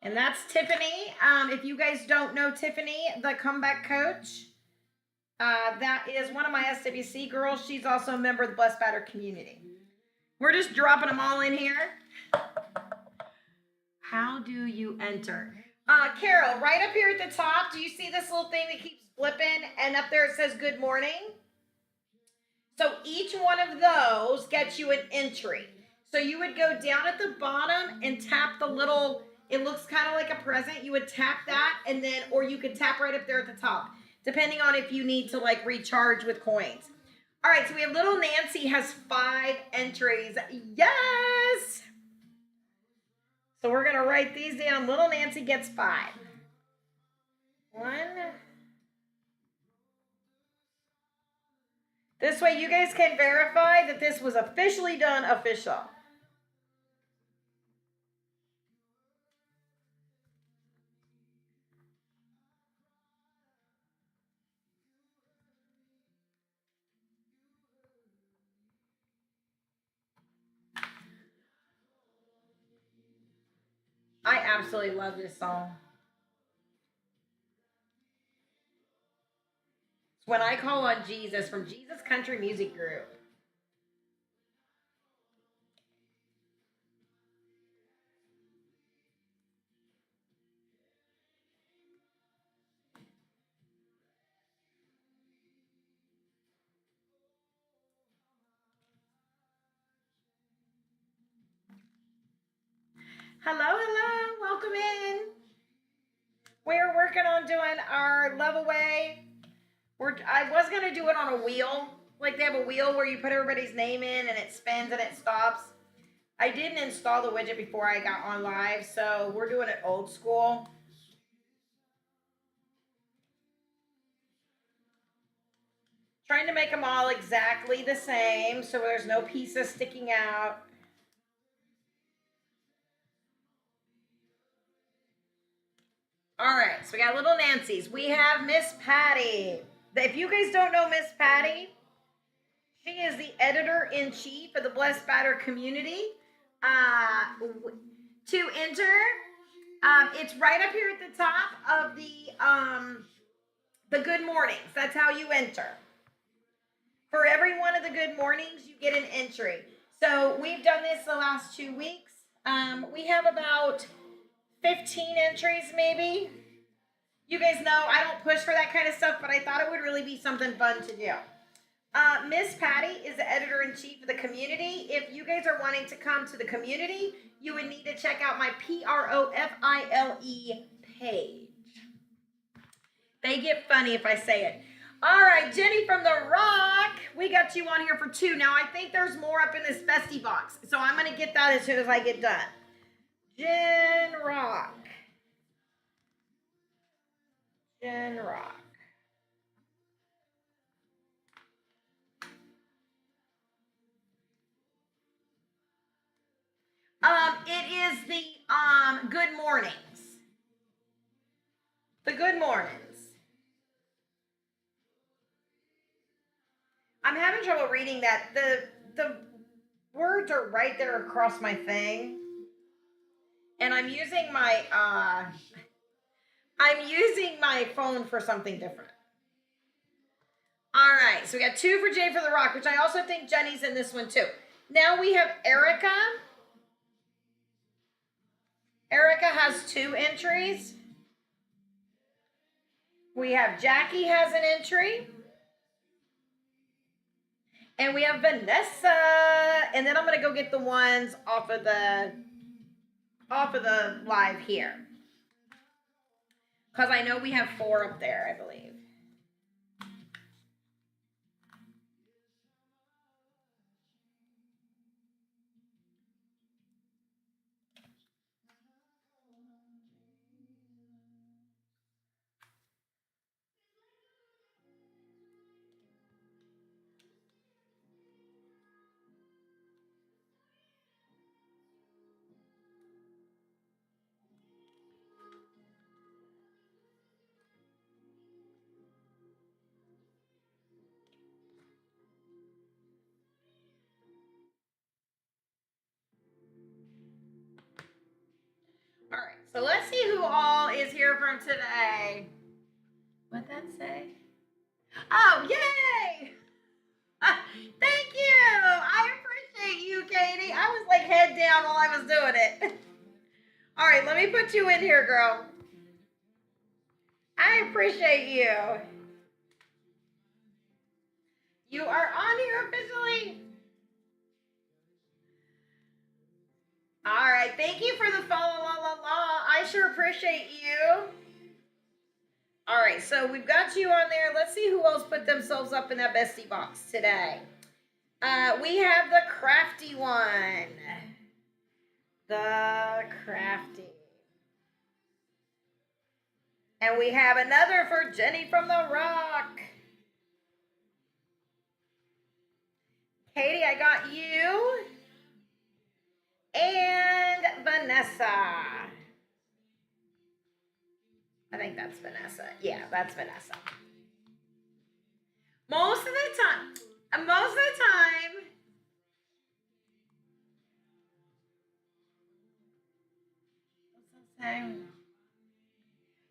And that's Tiffany. If you guys don't know Tiffany, the comeback coach, that is one of my SWC girls. She's also a member of the Blessed Batter community. We're just dropping them all in here. How do you enter? Carol, right up here at the top, do you see this little thing that keeps flipping? And up there it says good morning. So each one of those gets you an entry. So you would go down at the bottom and tap the little, it looks kind of like a present. You would tap that and then, or you could tap right up there at the top, depending on if you need to like recharge with coins. All right, so we have little Nancy has 5 entries. Yes! So we're gonna write these down. Little Nancy gets 5. 1, This way you guys can verify that this was officially done official. I absolutely love this song. It's When I Call on Jesus from Jesus Country Music Group. Hello, hello, welcome in. We're working on doing our love away. I was gonna do it on a wheel. Like they have a wheel where you put everybody's name in and it spins and it stops. I didn't install the widget before I got on live, so we're doing it old school. Trying to make them all exactly the same so there's no pieces sticking out. All right, so we got little Nancy's. We have Miss Patty. If you guys don't know Miss Patty, she is the editor-in-chief of the Blessed Batter community. To enter, it's right up here at the top of the good mornings. That's how you enter. For every one of the good mornings, you get an entry. So we've done this the last 2 weeks. We have about 15 entries, maybe. You guys know I don't push for that kind of stuff, but I thought it would really be something fun to do. Miss Patty is the editor-in-chief of the community. If you guys are wanting to come to the community, you would need to check out my PROFILE page. They get funny if I say it. All right, Jenny from the Rock, we got you on here for 2. Now, I think there's more up in this bestie box, so I'm going to get that as soon as I get done. Jen Rock. Jen Rock. It is the good mornings. The good mornings. I'm having trouble reading that. The words are right there across my thing. And I'm using my phone for something different. All right, so we got 2 for Jay for the Rock, which I also think Jenny's in this one too. Now we have Erica. Erica has 2 entries. We have Jackie has an entry. And we have Vanessa. And then I'm going to go get the ones off of the live here. Because I know we have 4 up there, I believe. All right, so let's see who all is here from today. What'd that say? Oh, yay! Thank you! I appreciate you, Katie. I was like head down while I was doing it. All right, let me put you in here, girl. I appreciate you. You are on here officially. All right, thank you for the follow, la la la. I sure appreciate you. All right, so we've got you on there. Let's see who else put themselves up in that bestie box today. We have the crafty one. The crafty. And we have another for Jenny from the Rock. Katie, I got you. And Vanessa. I think that's Vanessa. Yeah, that's Vanessa. Most of the time,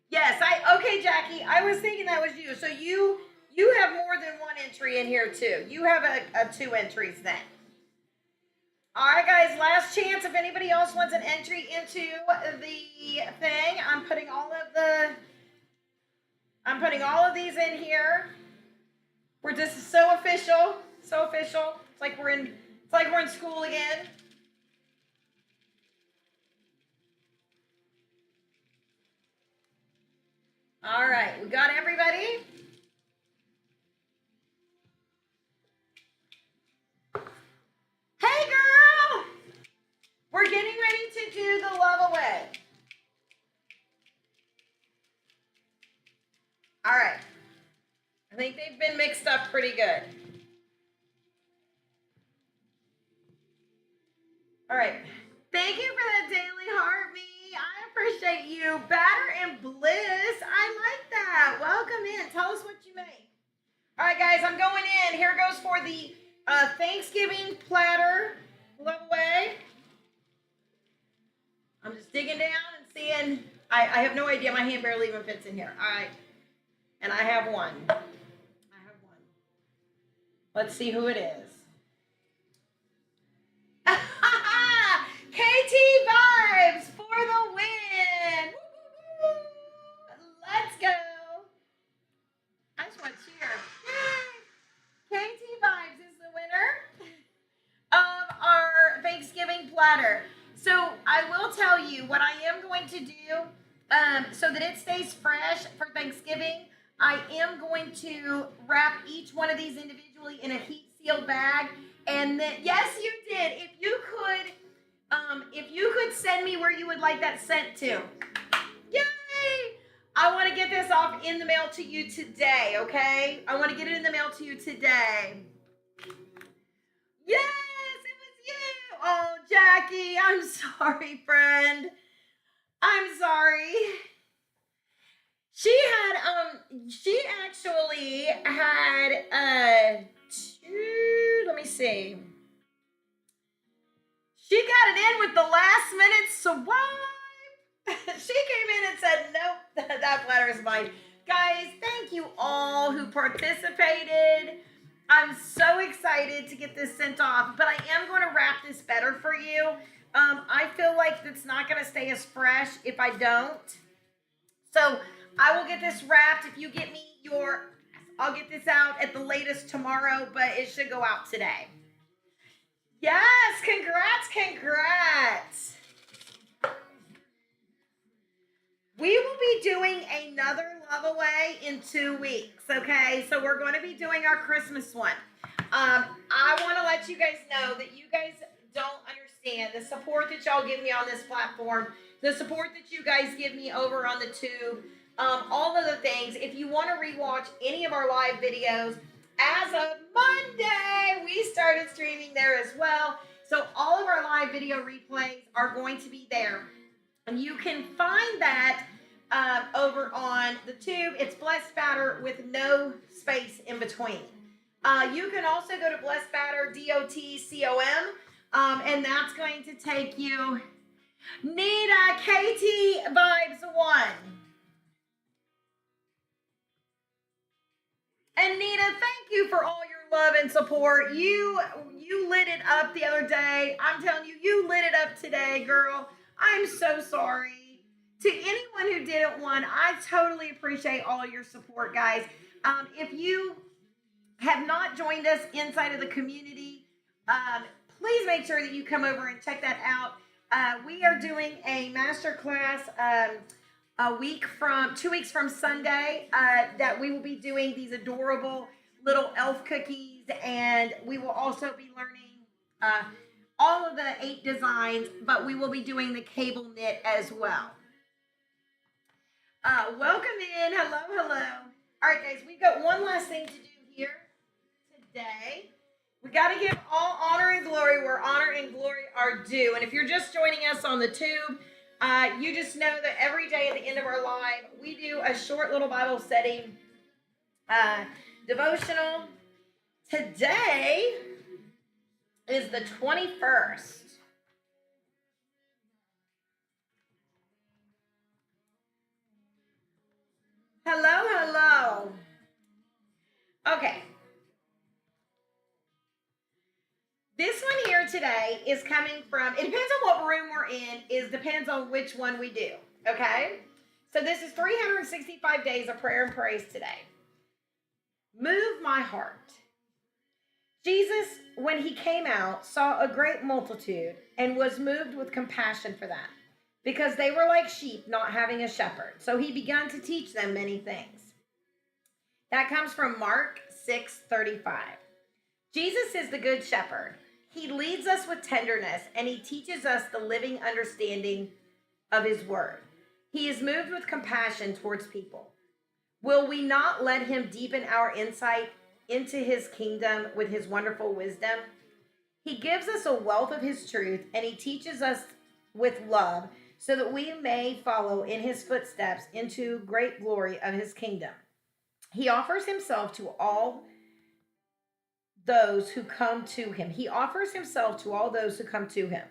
yes, okay, Jackie. I was thinking that was you. So you have more than one entry in here too. You have a two entries then. All right, guys. Last chance. If anybody else wants an entry into the thing, I'm putting all of these in here. This is so official. So official. It's like we're in school again. All right, we got everybody. Hey, girl! We're getting ready to do the love away. All right. I think they've been mixed up pretty good. All right. Thank you for that daily heart, me. I appreciate you. Batter and Bliss. I like that. Welcome in. Tell us what you make. All right, guys, I'm going in. Here goes for the Thanksgiving platter love away. I'm just digging down and seeing. I have no idea. My hand barely even fits in here. All right. And I have one. Let's see who it is. KT Vibes for the win. Let's go. I just want to cheer. Yay. KT Vibes is the winner of our Thanksgiving platter. So I will tell you what I am going to do so that it stays fresh for Thanksgiving. I am going to wrap each one of these individually in a heat sealed bag. And then, yes, you did. If you could send me where you would like that sent to. Yay! I want to get this off in the mail to you today, okay? I want to get it in the mail to you today. Yes, it was you. Oh, Jackie, I'm sorry, friend. I'm sorry. She actually had let me see. She got it in with the last minute swipe. She came in and said, nope, that platter is mine. Guys, thank you all who participated. I'm so excited to get this sent off, but I am going to wrap this better for you. I feel like it's not going to stay as fresh if I don't. So I will get this wrapped. If you get me I'll get this out at the latest tomorrow, but it should go out today. Yes, congrats. We will be doing another love away in 2 weeks, okay? So we're going to be doing our Christmas one. I want to let you guys know that you guys don't understand the support that y'all give me on this platform, the support that you guys give me over on the tube, all of the things. If you want to rewatch any of our live videos, as of Monday, we started streaming there as well. So all of our live video replays are going to be there. And you can find that over on the tube. It's Blessed Batter with no space in between. You can also go to Blessed Batter, DOTCOM, and that's going to take you. Nita, KT Vibes 1. And Nita, thank you for all your love and support. You lit it up the other day. I'm telling you, you lit it up today, girl. I'm so sorry. To anyone who didn't win, I totally appreciate all your support, guys. If you have not joined us inside of the community, please make sure that you come over and check that out. We are doing a masterclass 2 weeks from Sunday that we will be doing these adorable little elf cookies, and we will also be learning all of the 8 designs, but we will be doing the cable knit as well. Welcome in. Hello. All right, guys, we've got one last thing to do here today. We got to give all honor and glory where honor and glory are due. And if you're just joining us on the tube, you just know that every day at the end of our live, we do a short little Bible study devotional. Today is the 21st. Hello, hello. Okay. This one here today is coming from, it depends on what room we're in, depends on which one we do, okay? So this is 365 days of prayer and praise today. Move my heart. Jesus, when he came out, saw a great multitude and was moved with compassion for them because they were like sheep not having a shepherd. So he began to teach them many things. That comes from Mark 6:35. Jesus is the good shepherd. He leads us with tenderness and he teaches us the living understanding of his word. He is moved with compassion towards people. Will we not let him deepen our insight into his kingdom with his wonderful wisdom? He gives us a wealth of his truth and he teaches us with love so that we may follow in his footsteps into great glory of his kingdom. He offers himself to all those who come to him. He offers himself to all those who come to him.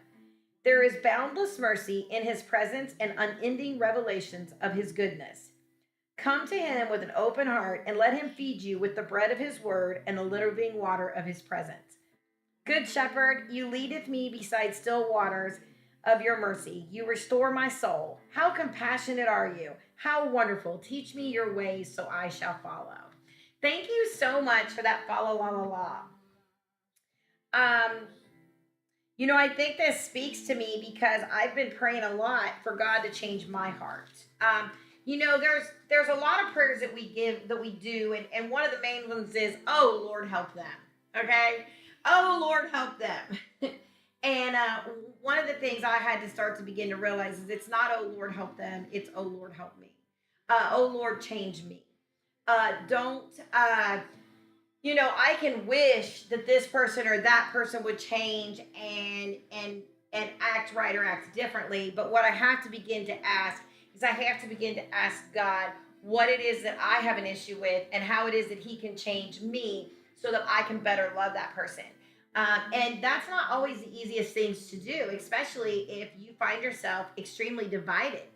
There is boundless mercy in his presence and unending revelations of his goodness. Come to him with an open heart and let him feed you with the bread of his word and the living water of his presence. Good shepherd, you leadeth me beside still waters of your mercy. You restore my soul. How compassionate are you? How wonderful. Teach me your ways so I shall follow. Thank you so much for that follow la la la. I think this speaks to me because I've been praying a lot for God to change my heart. There's a lot of prayers that we do, and one of the main ones is, oh Lord, help them. Okay? Oh Lord, help them. And one of the things I had to start to begin to realize is it's not, oh Lord, help them. It's, oh Lord, help me. Oh Lord, change me. I can wish that this person or that person would change and act right or act differently. But what I have to begin to ask is I have to begin to ask God what it is that I have an issue with and how it is that he can change me so that I can better love that person. And that's not always the easiest things to do, especially if you find yourself extremely divided.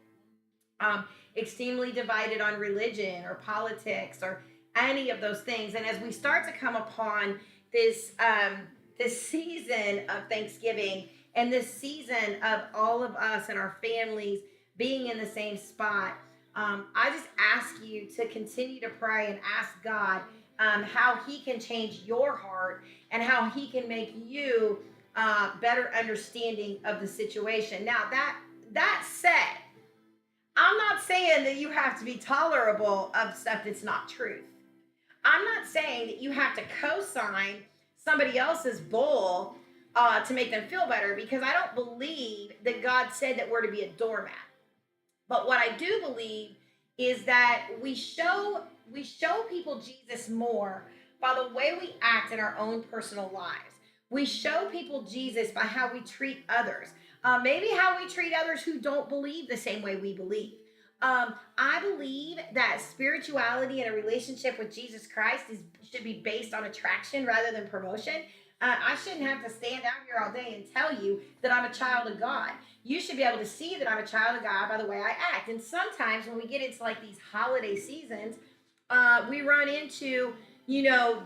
Extremely divided on religion or politics or any of those things. And as we start to come upon this season of Thanksgiving and this season of all of us and our families being in the same spot, I just ask you to continue to pray and ask God how he can change your heart and how he can make you better understanding of the situation. Now, that said, I'm not saying that you have to be tolerable of stuff that's not truth. I'm not saying that you have to co-sign somebody else's bull to make them feel better, because I don't believe that God said that we're to be a doormat. But what I do believe is that we show people Jesus more by the way we act in our own personal lives. We show people Jesus by how we treat others. Maybe how we treat others who don't believe the same way we believe. I believe that spirituality and a relationship with Jesus Christ should be based on attraction rather than promotion. I shouldn't have to stand out here all day and tell you that I'm a child of God. You should be able to see that I'm a child of God by the way I act. And sometimes when we get into like these holiday seasons, we run into,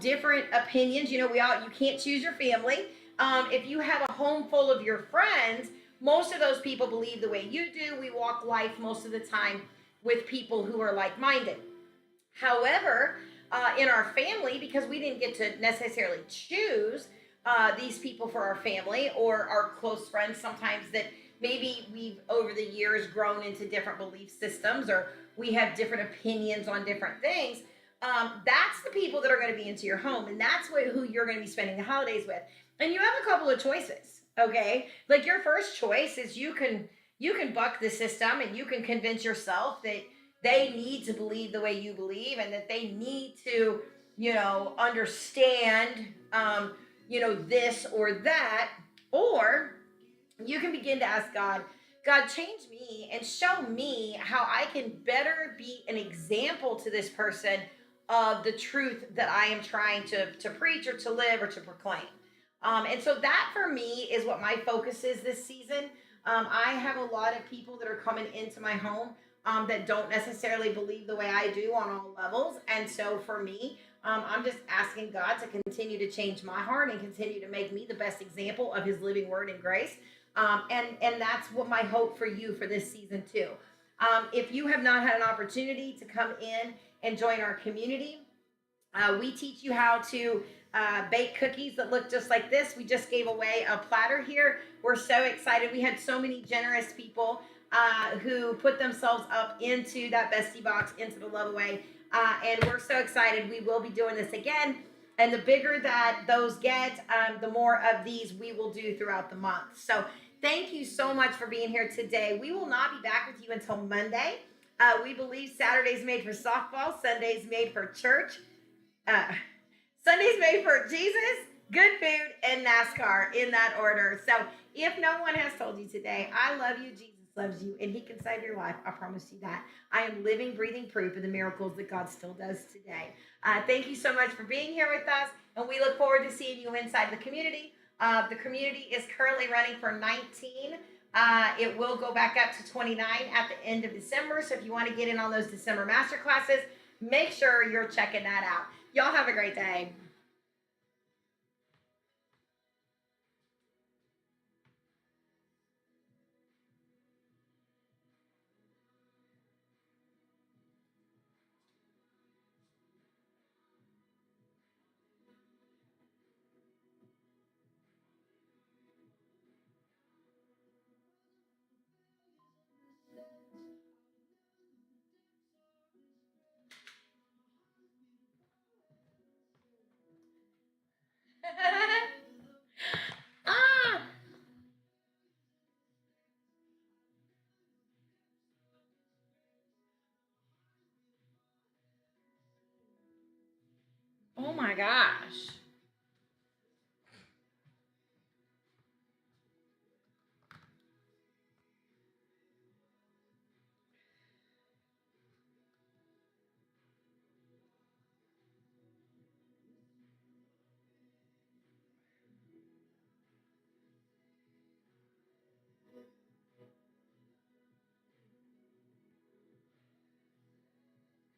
different opinions. You can't choose your family. If you have a home full of your friends, most of those people believe the way you do. We walk life most of the time with people who are like-minded. However, in our family, because we didn't get to necessarily choose these people for our family or our close friends, sometimes that maybe we've over the years grown into different belief systems or we have different opinions on different things. That's the people that are going to be into your home, and that's who you're going to be spending the holidays with. And you have a couple of choices, okay? Like your first choice is you can buck the system and you can convince yourself that they need to believe the way you believe and that they need to, understand this or that. Or you can begin to ask God, God, change me and show me how I can better be an example to this person of the truth that I am trying to preach or to live or to proclaim. And so that for me is what my focus is this season. I have a lot of people that are coming into my home that don't necessarily believe the way I do on all levels. And so for me, I'm just asking God to continue to change my heart and continue to make me the best example of His living word and grace. And that's what my hope for you for this season too. If you have not had an opportunity to come in and join our community, we teach you how to bake cookies that look just like this. We just gave away a platter here. We're so excited. We had so many generous people who put themselves up into that Bestie box, into the Love Away. And we're so excited. We will be doing this again. And the bigger that those get, the more of these we will do throughout the month. So thank you so much for being here today. We will not be back with you until Monday. We believe Saturday's made for softball, Sunday's made for church. Uh, Sunday's made for Jesus, good food, and NASCAR in that order. So if no one has told you today, I love you, Jesus loves you, and He can save your life, I promise you that. I am living, breathing proof of the miracles that God still does today. Thank you so much for being here with us, and we look forward to seeing you inside the community. The community is currently running for 19. It will go back up to 29 at the end of December. So if you want to get in on those December master classes, make sure you're checking that out. Y'all have a great day. Ah! Oh my gosh.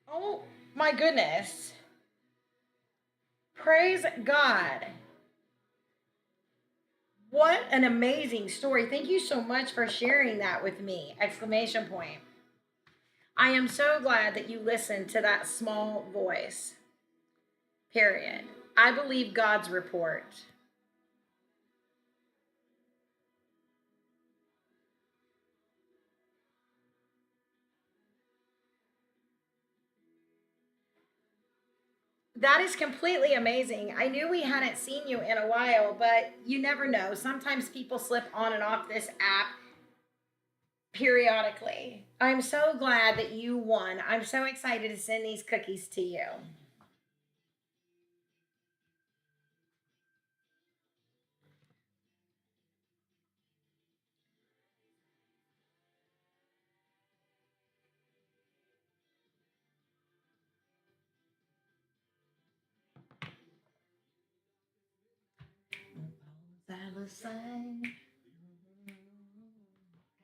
Oh my goodness. Praise God. What an amazing story. Thank you so much for sharing that with me. Exclamation point. I am so glad that you listened to that small voice. Period. I believe God's report. That is completely amazing. I knew we hadn't seen you in a while, but you never know. Sometimes people slip on and off this app periodically. I'm so glad that you won. I'm so excited to send these cookies to you.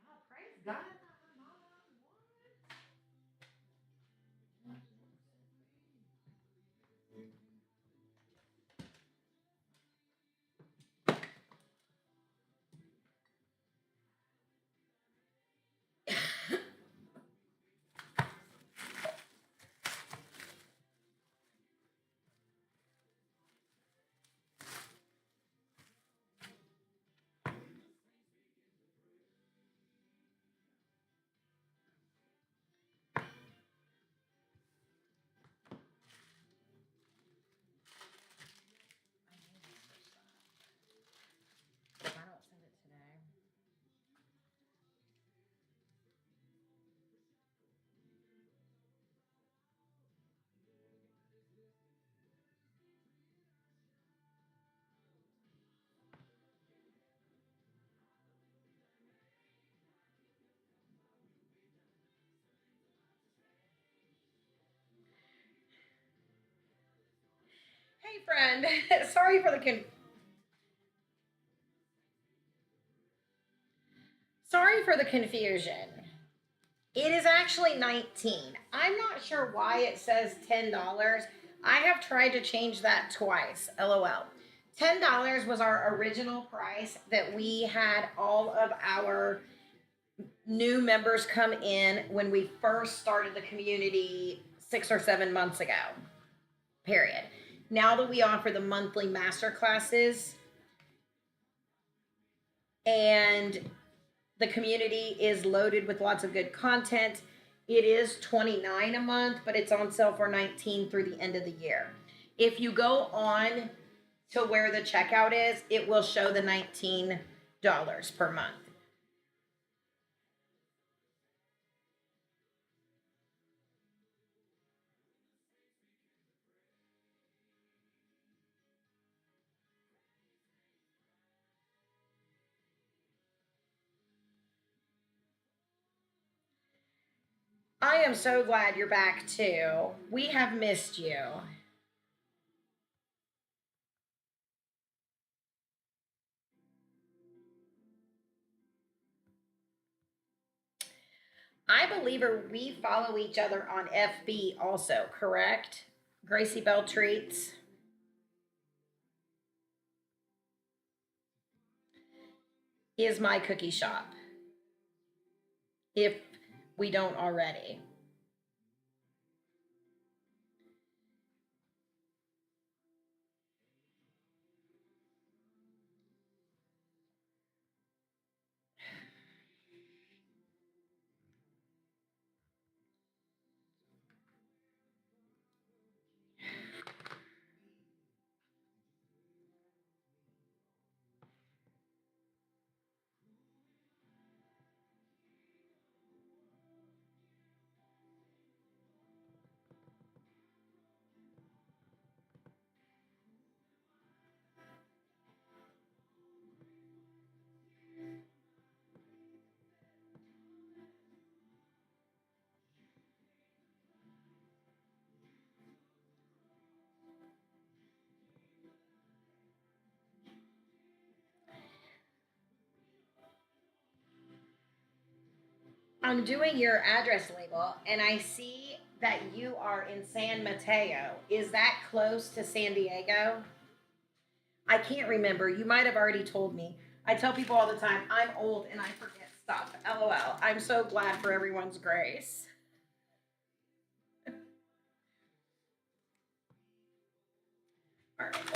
God, praise God. Hey, friend. Sorry for the sorry for the confusion. It is actually 19. I'm not sure why it says $10. I have tried to change that twice. LOL. $10 was our original price that we had all of our new members come in when we first started the community 6 or 7 months ago. Period. Now that we offer the monthly master classes and the community is loaded with lots of good content, it is $29 a month, but it's on sale for $19 through the end of the year. If you go on to where the checkout is, it will show the $19 per month. I am so glad you're back too. We have missed you. I believe we follow each other on FB also, correct? Gracie Bell Treats is my cookie shop. If we don't already. I'm doing your address label and I see that you are in San Mateo. Is that close to San Diego? I can't remember. You might have already told me. I tell people all the time, I'm old and I forget stuff. LOL. I'm so glad for everyone's grace. All right.